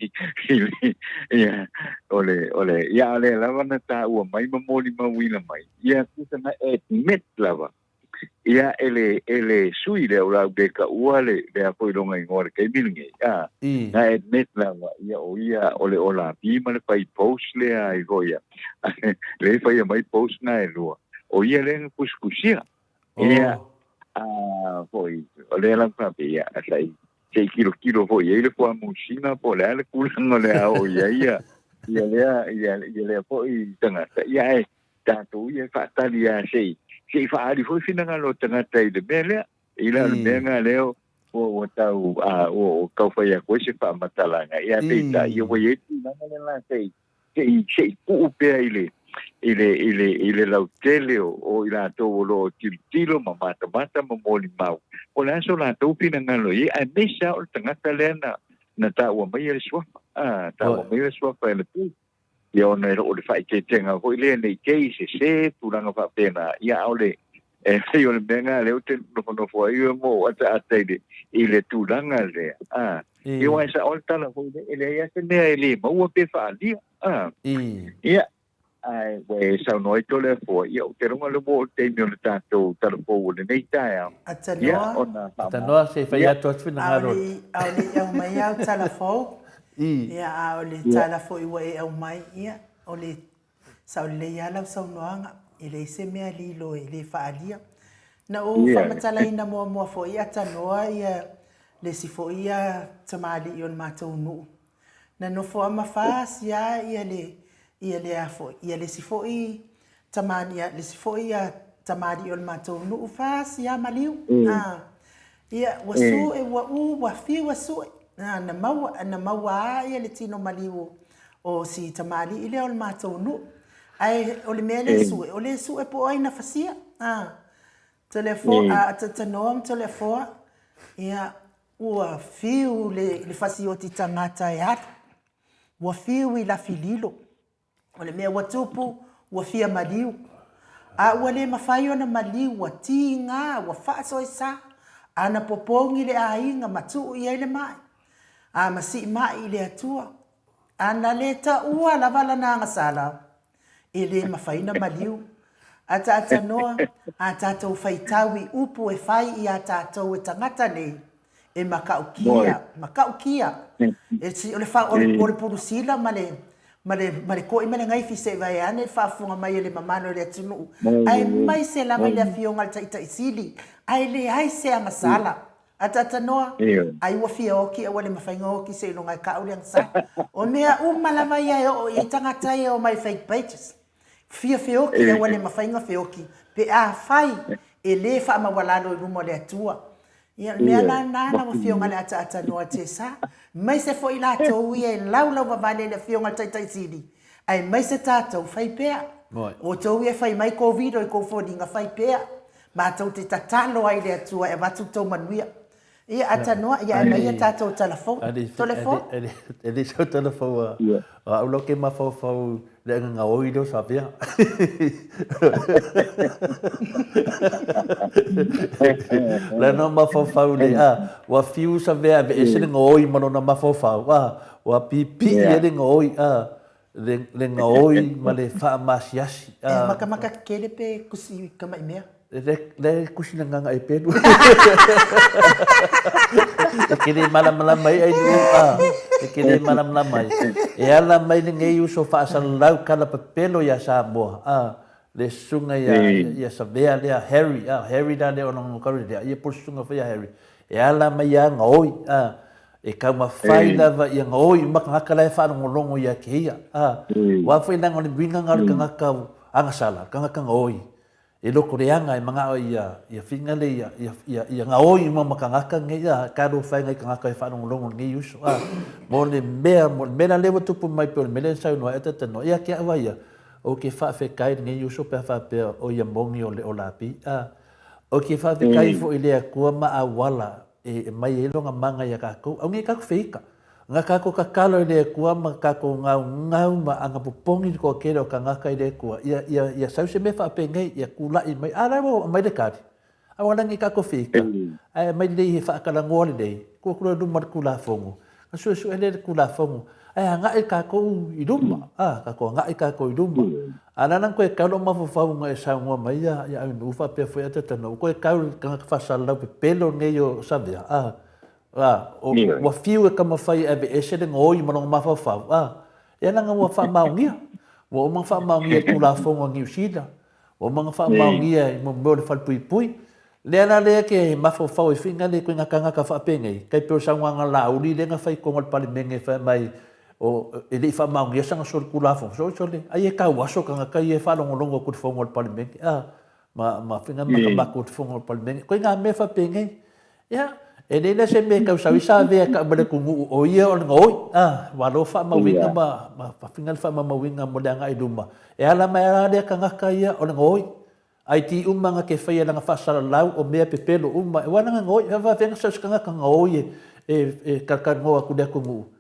ya ole ya le la wana ta o mai mamoli mawila mai ya kusana met lava ia ele sui le ora de ka uale de apoio longa ngor ke bilinge na met lava ia ole ola pi ma le pai post le ai goia le fai mai post na lo o ia le kuskusia ia foi ole la pa ia sai 6 kilo foi ele foi musina po le kulang ole o ia le foi tanga ia tanto ia fa talia sei fa ali foi finanga lo tanga tai de bele ila le benga leo o tau o kau fa ia ko se fa matalanga ia peita ia wo ye nanga la sei ku pe ile la tele o ila to lo tilo mata moli mau o la so la to finanga lo ia a mesa o tanga talena na ta o mai le swa ta o mai le swa fa le ia ona o le fai ke tenga ko ile nei ke se turanga fa pena ia ole sei o le benga le o te no fo ia mo ata ile turanga le ia wa sa o tala ko ile ia se ne ile mo o pe fa dia ia ai we sa no i tole fo ia o te ronga le mo te mi o le tato tala fo le nei taia ia ona tanoa se fai atu fina ngaro au mai au tala fo ia o le tala fo i wa e au mai ia o le sa o le ia lau sau noanga i le se mea lilo i le whaalia na o whamatala ina mua fo ia tanoa ia le si fo ia tamali i o le mātou nuu. Na nofo ama fās ia ia le afo, ia le si fo i tamani ia, le si fo ia tamali i o le mātou nuu fās ia maliu. Ia wasu e wa wa fi wasu na maua ia le tino maliu o si tamali i le o le mātou nuu. Ai o le mea le su e po aina fasia. Telefo a tanoam telefo ia ua fiu le fasio ti tangata e atu. Ua fiu I la fililo. O le mea watupu ua fia maliu. A ua le mawhai ona maliu ua ti ngā ua whaaso e sa. Ana popongi le ainga matu I ele mai. A masi mai I le atua. Ana le ta ua la vala nanga sala. E le mawhaina maliu. A tātou noa, a tātou whaitawi upu e whai I a tātou e tangata nei. E makaukia. E si ole wha ole purusila male ko imane ngai fi se vai ane fa funga mai le mamano le tunu. Ai mai se la mai le fionga taita isili. Ai le ai se a masala. A tātou noa, ai ua fia oki a wale mawhainga oki se ino ngai kauri ang sa. O mea umala mai ai o I tangata o mai fake pages. Fia feoki e wale mawhainga feoki. Pe a whai e le wha mawalano I rumo le atua. Ia mea la nana wa fionga le ata noa te sa. Mai se fo I la tau ia e lau wavale le fionga taitai sidi. Ai mai se tātou whai pea. O tau ia whai mai COVID o I kofodinga whai pea. Ma tau te tatalo ai le atua e watu tau manuia. Ia ata noa ia e mai e tātou telefon. Telefon? E li sau telefon a uloke ma fau le ngā oido sa pia. Le no ma fau le wa fiu sa vea e se ngā oi mano na ma fau wa pipi e le ngā oi le ngā oi ma le wha masiasi. Maka kele pe kusi kamai mea. Le kusi na nganga e penu. E kere malam mai ai e kere malam mai. E ala mai le ngei uso fa sa lau kala pelo ya sa moa. Le sunga ya sa vea le Harry da le ono karu dia. Ia por sunga fa ya Harry. E ala mai ya ngoi e ka ma fai lava ia ngoi makanga la fa no longo ya kia. Wa fa ina ngoni binga ngal ka ngaka anga sala ka ngaka ngoi. E loko reanga e mga ia finga le ia ngaoi mo makangaka nge ia karo fai ngai kangaka e whanong longo nge yuso. Mo le mea lewa tupu mai pe o le mele sau noa e tatano. Ia kia awa ia o ke wha kai nge yuso pe wha pe o ia mongi o le o lapi. O ke wha kai fo I lea kua ma a wala e mai e longa manga ia kako. Au nge kako whika. Ngā kako kakalo I lea kua ma kako ngau ma anga pupongi ko kere o ka ngaka I lea kua. Ia sau se me whape ngai, ia kula I mai. Ara mo mai le kari. Awa langi kako whika. Mai lei he whaakala ngōle lei. Kua kura ruma kula fongu. Ka su ele kula fongu. Ai ngai kako I ruma. Kako ngai kako I ruma. Ana nang koe kaulo mawhawhau ngai sau ngua mai. Ia au nufa pe fwea te tano. Koe kaulo ka ngaka whasalau pe pelo ngai o savea. Wa fiu e kama whai e se ngoi manong mawhawhau. E nanga wa wha maungia. Wa o mga wha maungia kula fonga New Zealand. Wa o mga wha maungia I mo mole whalpui pui. Lea na lea ke mawhawhau e whinga le koe ngaka ngaka whapengei. Kai peo sa nganga la uli le nga whai kongal pali menge whai mai. O e le wha maungia sanga sori kula fonga. So le ai e kau aso ka ngaka I e whalongolongo kut fongal pali menge. Ma whinga makamako kut fongal pali menge. Koe ngā me whapengei. Ia. E nei se me kau sawi sa vea ka mele kungu o ia o ngoi. Walo wha mawinga ma whingal wha mawinga mo le anga I luma. E ala mai ara lea ka ngaka ia o ngoi. Ai ti umanga ke whaia langa whasara lau o mea pepelo uma. E wana ngoi, e wa venga sa skanga ka ngoi e kakangoa ku lea kungu.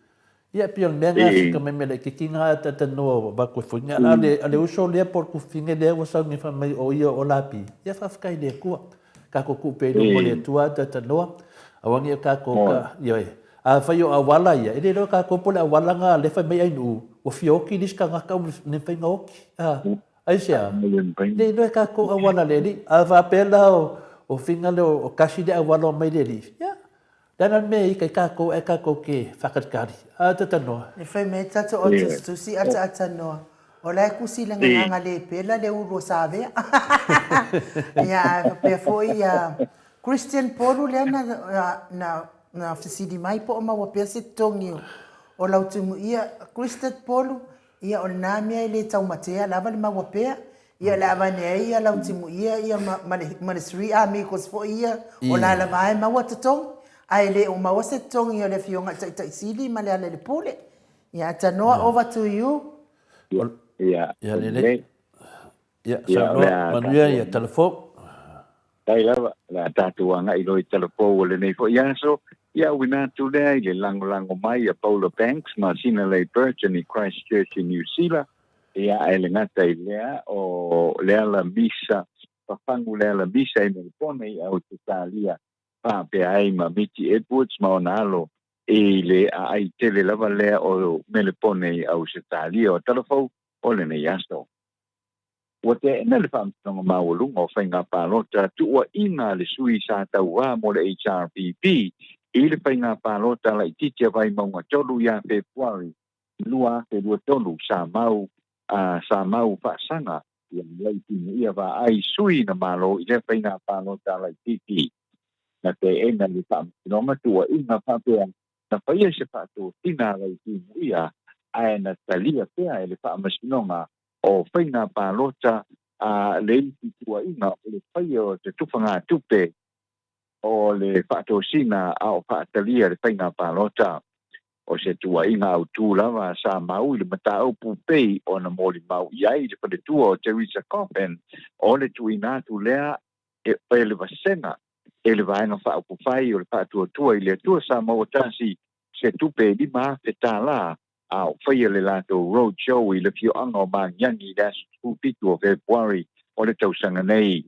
Ia pia mea ngasi ka me mele ke kinga ata tanoa wa koe whinga. Ale uso lea por ku whinga lea wa sau ngifa mai o ia o lapi. Ia whawhikai lea kua. Kako ku pēno mo lea tua ata tanoa. Awangi ka ko ka ia a faio a wala ia e ro ka ko pole a wala nga le fa mai nu o fioki dis ka nga ka ne fa nga oki ai sia le no ka ko a wala le ni a va pela o finga le o kasi de a wala mai le ni ia dana me ka ko e ka ko ke fakat kari a tata no e fa me tata o tu si ata no o la kusi le nga le pela le u ro save ia pe foi Christian Polu le na na fisidi mai po ma wa pese tongi o lau tumu ia Christet Polu ia o na mea le tau matea lava le ma wa pea ia la va ne ia lau tumu ia ma sri amigos fo ia o la vai ma wa tong ai le o ma wa se tongi o le fionga tai sidi ma le pole ia tanoa over to you ya le ya sa no manuia ya telefon tai la tatuanga i loi telefon o le nei fo ia so ia wina tu le lango mai a Paula Banks ma sina le Burton i Christchurch in New Zealand ia ele ngata i lea o lea la misa pafangu lea la misa i Melbourne i au Italia pa pe ai ma Mitty Edwards ma onalo e le ai tele lava lea o Melbourne i au Italia o telefon o le nei aso o te ena le whaamtonga maolunga o whainga pālota tua ina le sui sa tau wā mo le HRPP i le whainga pālota la i titia vai maunga tolu ia Februari lua te lua tolu sa mau whaasanga ia lei tinu ia wā ai sui na malo i le whainga pālota la i titi na te ena le whaamtonga tua ina whapea na whaia se whaatua tina la i tinu ia ai na talia pea e le whaamasinonga o whainga pālota le iti tua inga o le whaia o te tupanga tupe o le whaatosina a o whaatalia le whainga pālota o se tua inga au tūlawa sa mau i le mata au pupei o na mori mau iai le pade tua o Teresa Coffin o le tuina tu lea e le vasenga e le vaenga whaapufai o le whaatua tua i le tua sa mau tasi se tupe di maa whetala au whaia le lato road show i le fio anga o mangiangi that's Pitu o Februari o le tausanga nei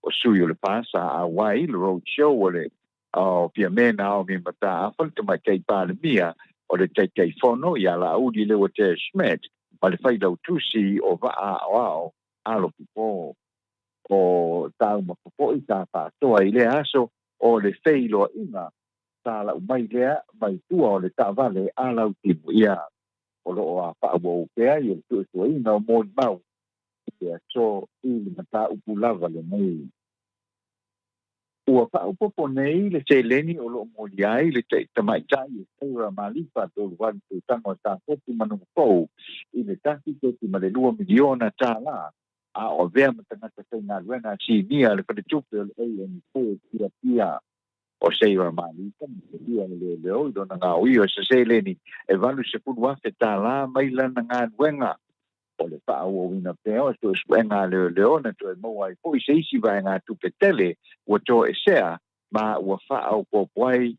o sui o le pasa a wai le road show o le o pia mena o mi mata a whalta mai kei pāle mia o le kei fono i ala audi le o te Schmidt ma le whailau tusi o waa o ao alo pipo o tau mapapo i tā pātoa i le aso o le whailo inga tā lau mai lea mai tua o le tāwale alau timu ia o loo a whaabo pea i le tuasua inga o mōni mau ia so i le mata upu lava le nei. Ua whaupopo nei le te leni o loo mōni ai le te tamaitai e teura malipa tōru wani te tango tā kopi manu pou i le taki kopi ma le 2 miliona tā la a o vea matangata kei ngā ruena si nia le wharetupe o le ANC pia o seira malipa ia le leo i dona ngā ui o se se leni e valu se punu afe tā la maila na ngā ruenga o le whaau o wina pēo, e tō spuenga leo na tō e moa i pōi se isi vai ngā tupe tele, ua tō e sea, ma ua whaau pōpuai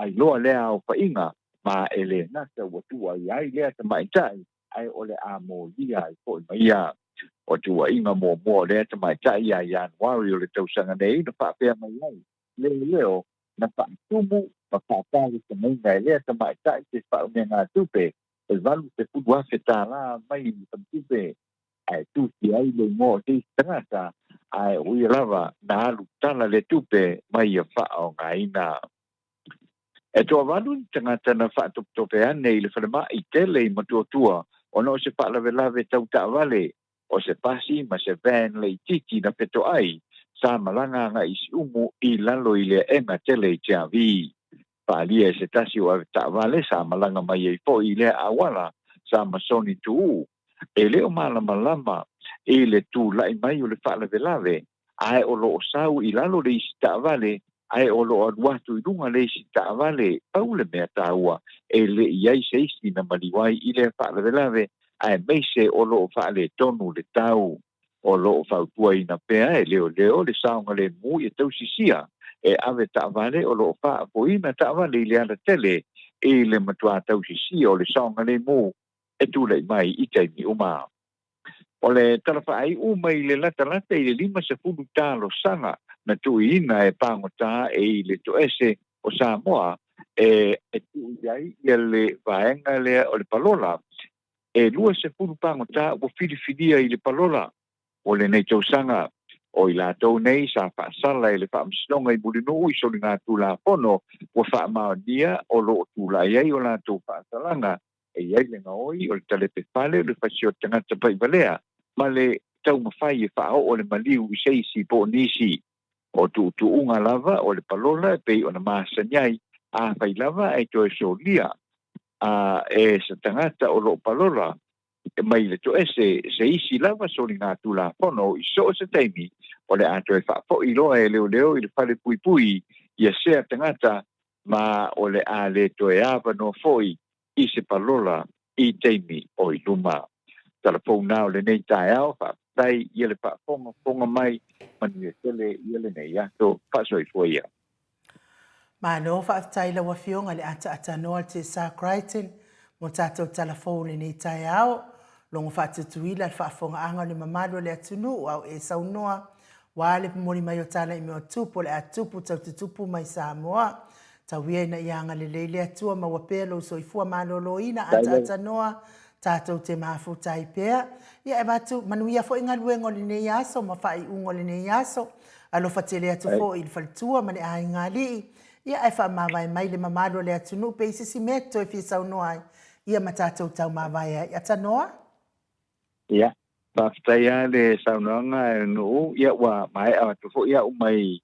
ai loa lea o whainga, ma e le nata ua tua i ai lea ta maitai, ai o le a mō lia i pōi maia, o tua inga mō lea ta maitai a Januari o le tausanga nei, na whaapea mai ai, leo, na whaatumu, ma whaapali ta meina e lea ta maitai, te whaau mea ngā tupe, e valu te pudu afe tā la mai i tamtupe ai tuti ai le mō te tangata ai ui lava na alu tala le tupe mai a wha o ngā ina. E toa valu tangata na wha tope ane i le whanama i tele i matua o no se wha lave tau ta vale o se pasi ma se van le titi na peto ai sa malanga ngā isi umu i lalo i le enga tele i te avi. Palia se tasi o ta vale sa malanga mai e po i le awala sa masoni tu e le o malama e le tu lai mai o le fala velave ai o lo sau i lalo le sta vale ai o lo watu i lunga le sta vale paule me taua e le iai se isi na maliwai i le fala velave ai meise o lo fale tonu le tau o lo fa tua ina pea e leo le saunga le mu e tau sisia e ave ta'avale o lo fa po ina ta'avale le ala tele e le matua tau sisi o le saunga le mu e tu le mai i te mi uma. O le talafa ai uma i le lata i le 5 talo sanga na tu ina e pangota e le to ese o Samoa e tu iai i le vaenga le o le palola e 2 pangota o filifidia i le palola o le nei tau sanga o i lātou nei sa whaasala e le whaamsinonga i mulino i soli ngā tūla pono o whaamaunia o lo tūla iai o lātou whaasalanga e iai le ngaoi o le talepe whale o le whasio tangata pai valea ma le tau mawhai e whao o le maliu i seisi po nisi o tu unga lava o le palola e pei o na maasa nyai a fai lava e to solia e se tangata o lo palora e mai le to se isi lava soli ngā tula pono i so se taimi o le ato e whaapo i loa e leo i le pale pui pui ia sea tangata ma o le a le to e ava no foi i se palora i taimi o i luma. Telefona o le nei tae au whaapai i le whaaponga mai manu e tele i le nei ato pasoi fuia. Mano whaatai la wafionga le ata noa te Sir Crichton mo tātou telefone nei tai au. Longo whaatutuila le whaafonga anga le mamado le atunu au e saunoa. Wale mori mai o tala i mea tupu le atupu tau tutupu mai Samoa. Tau ia ina ianga le leile atua ma wapelo soifua malolo ina ata noa. Tātou te mafu tai pēr. Ia e batu manuia fo inga luengo le nei aso ma whai ungo le nei aso. Alo whatele atu fo i le whalitua ma le a inga lii. Ia e wha mawai mai le mamado le atunu pe isi si meto e fisau noai. Ia ma tātou tau mawai ai. Ata noa? Ia. Whaftaia le saunoanga e nuu. Ia wa mai a tu fo ia umai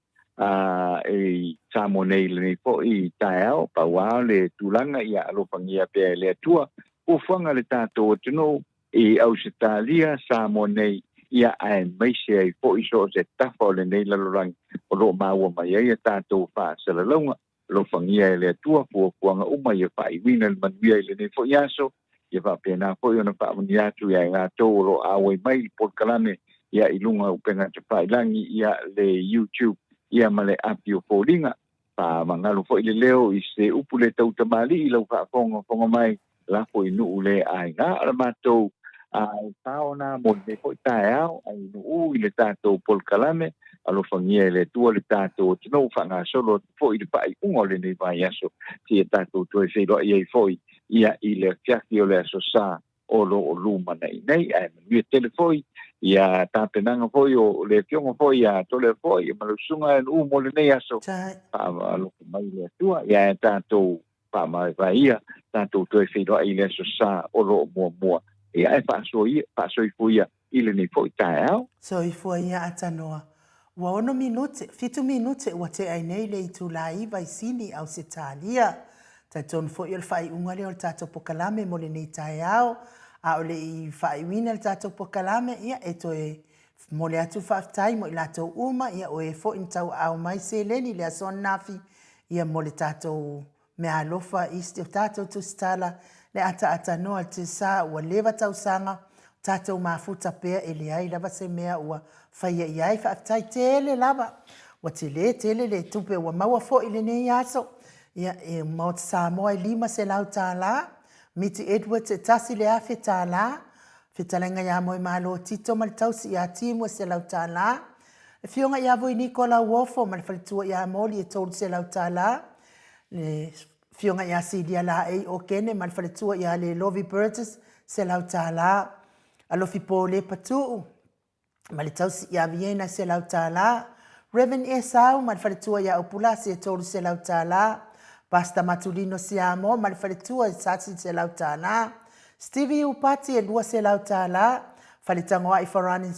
e tamo nei le nei fo i tae au. Pa wao le tulanga ia alopangia pe le atua. Ufanga le tātou atunu i au se tālia samo nei ia ai maise ai fo iso se tafa o le nei lalorangi o lo maua mai ai tātou wha salalonga lo fangia le atua fuanga uma ia wha iwina le manuia le nei fo iaso ia wha pēnā fo i ona wha mani atu ia ngā tō lo awai mai i polkalame ia ilunga upenga te whailangi ia le YouTube ia ma le api o fōringa pa mangalo fo i le leo i se upu le tau tamali i lau wha fonga mai la fo i nuu le ai ngā ala mātou ai taona mo le fo i tae au ai nuu i le tātou polkalame alo fangia le tua le tātou tino whanga solo fo i le pai ungo le nei vai aso ti e tātou tue whero i ei fo ia i le fiaki o le aso sa o lo o luma nei ai manui telefoi ia tāpenanga fo o le fionga fo ia tole fo i malusunga en mo le nei aso alo mai le tua ia tātou mai ia tātou tue whero i le aso sa o lo mua ia e whaasoi fuia i le nei fo i tae au Soi fuia ata noa. Wa ono minute, fitu minute wa te ai nei le itu la iwa i sini au se tālia. Ta ton fo il fai unga le o tātou pokalame mo le nei tae au. A o le i fai wina le tātou pokalame ia e to e mo le atu whaftai mo i latou uma ia o e fo in tau au mai se leni le ason nafi ia mo le tātou me alofa isti o tātou tu stala le ata noa te sa ua lewa tau sanga tātou mafuta pēr e le ai lava se mea ua whaia i ai whaaftai tele lava ua tele le tupe ua maua fo i le nei aso ia e maut Samoa i 5 se lau tāla Miti Edwards e tasi le a whetala whetalenga ia moe malo tito ma le tausi ia timu se lau tāla e fionga ia voi Nicola Wofo ma le whalitua ia moli e tolu se lau tāla le fionga ia sidia la e o kene ma le whalitua ia le Lovi Burgess se lau tāla alofi po le patu ma le tausi ia Viena se lau tāla Reverend Esau ma le whalitua ia Opulasi e tolu se lau tāla Pasta Matulino Siamo ma le whalitua e sasi se lau tāla Stevie Upati e 2 se lau tāla whalitangoa i Farani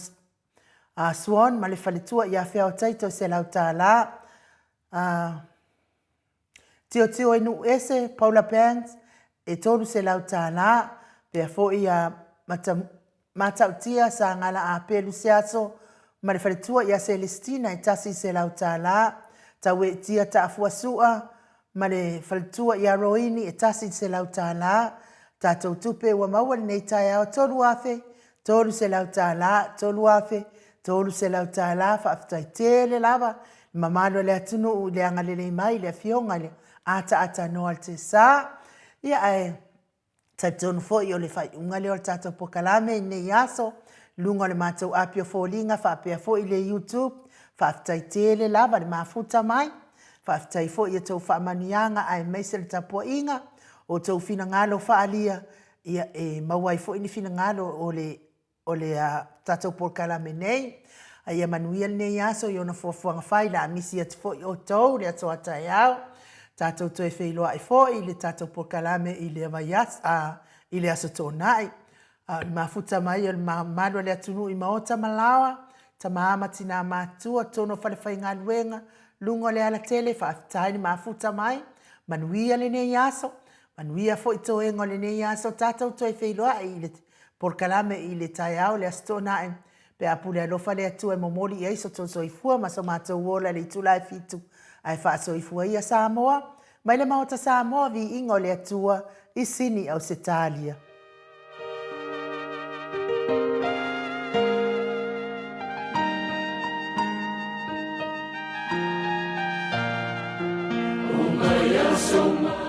Swan ma le whalitua ia Whiao Taito se lau tāla Tio e nu ese Paula Banks e tolu se lau tāla pea fo ia matautia sa ngala a pelu seaso ma le whalitua ia Celestina e tasi se lau tāla tau e tia ta afuasua ma le whalitua ia Roini e tasi se lau tāla tātou tupe ua maua nei tae au tolu afe tolu se lau tāla tolu afe tolu se lau tāla whaafitai tele lava mamalo le atunu le angalele mai le fionga le ata noa te sa ia ai taitonu fo i o le whai unga le o tātou pokalame nei aso lunga le mātou apio fōlinga whaapea fo i le YouTube whaafitai tele lava le mafuta mai whaafitai fo i a tau whaamanianga ai meise le tapua inga o tau fina ngalo whaalia ia e mawai fo i ni fina ngalo o le tātou pokalame nei ia manuia nei aso i ona fuafuanga whai la misi atu fo i o tau le atoa tai au tātou toe wheiloa i fo i le tātou pokalame i le avaias i le aso tōnai. Mafuta mai o le mamalo le atunu i maota malawa, ta maamati nā mātua tono whalewhai ngā luenga, lungo le ala tele, whaafitai ni mafuta mai, manuia le nei aso, manuia fo i toengo le nei aso, tātou toi whailoa i le por kalame i le tai au le astona e pe apule alofa le atua e momoli i eiso tō soifua ma so mātou wola le tula e fitu ai wha soifua ia Samoa. Mai le maota Samoa vi ingo le atua i sini au se talia. Soma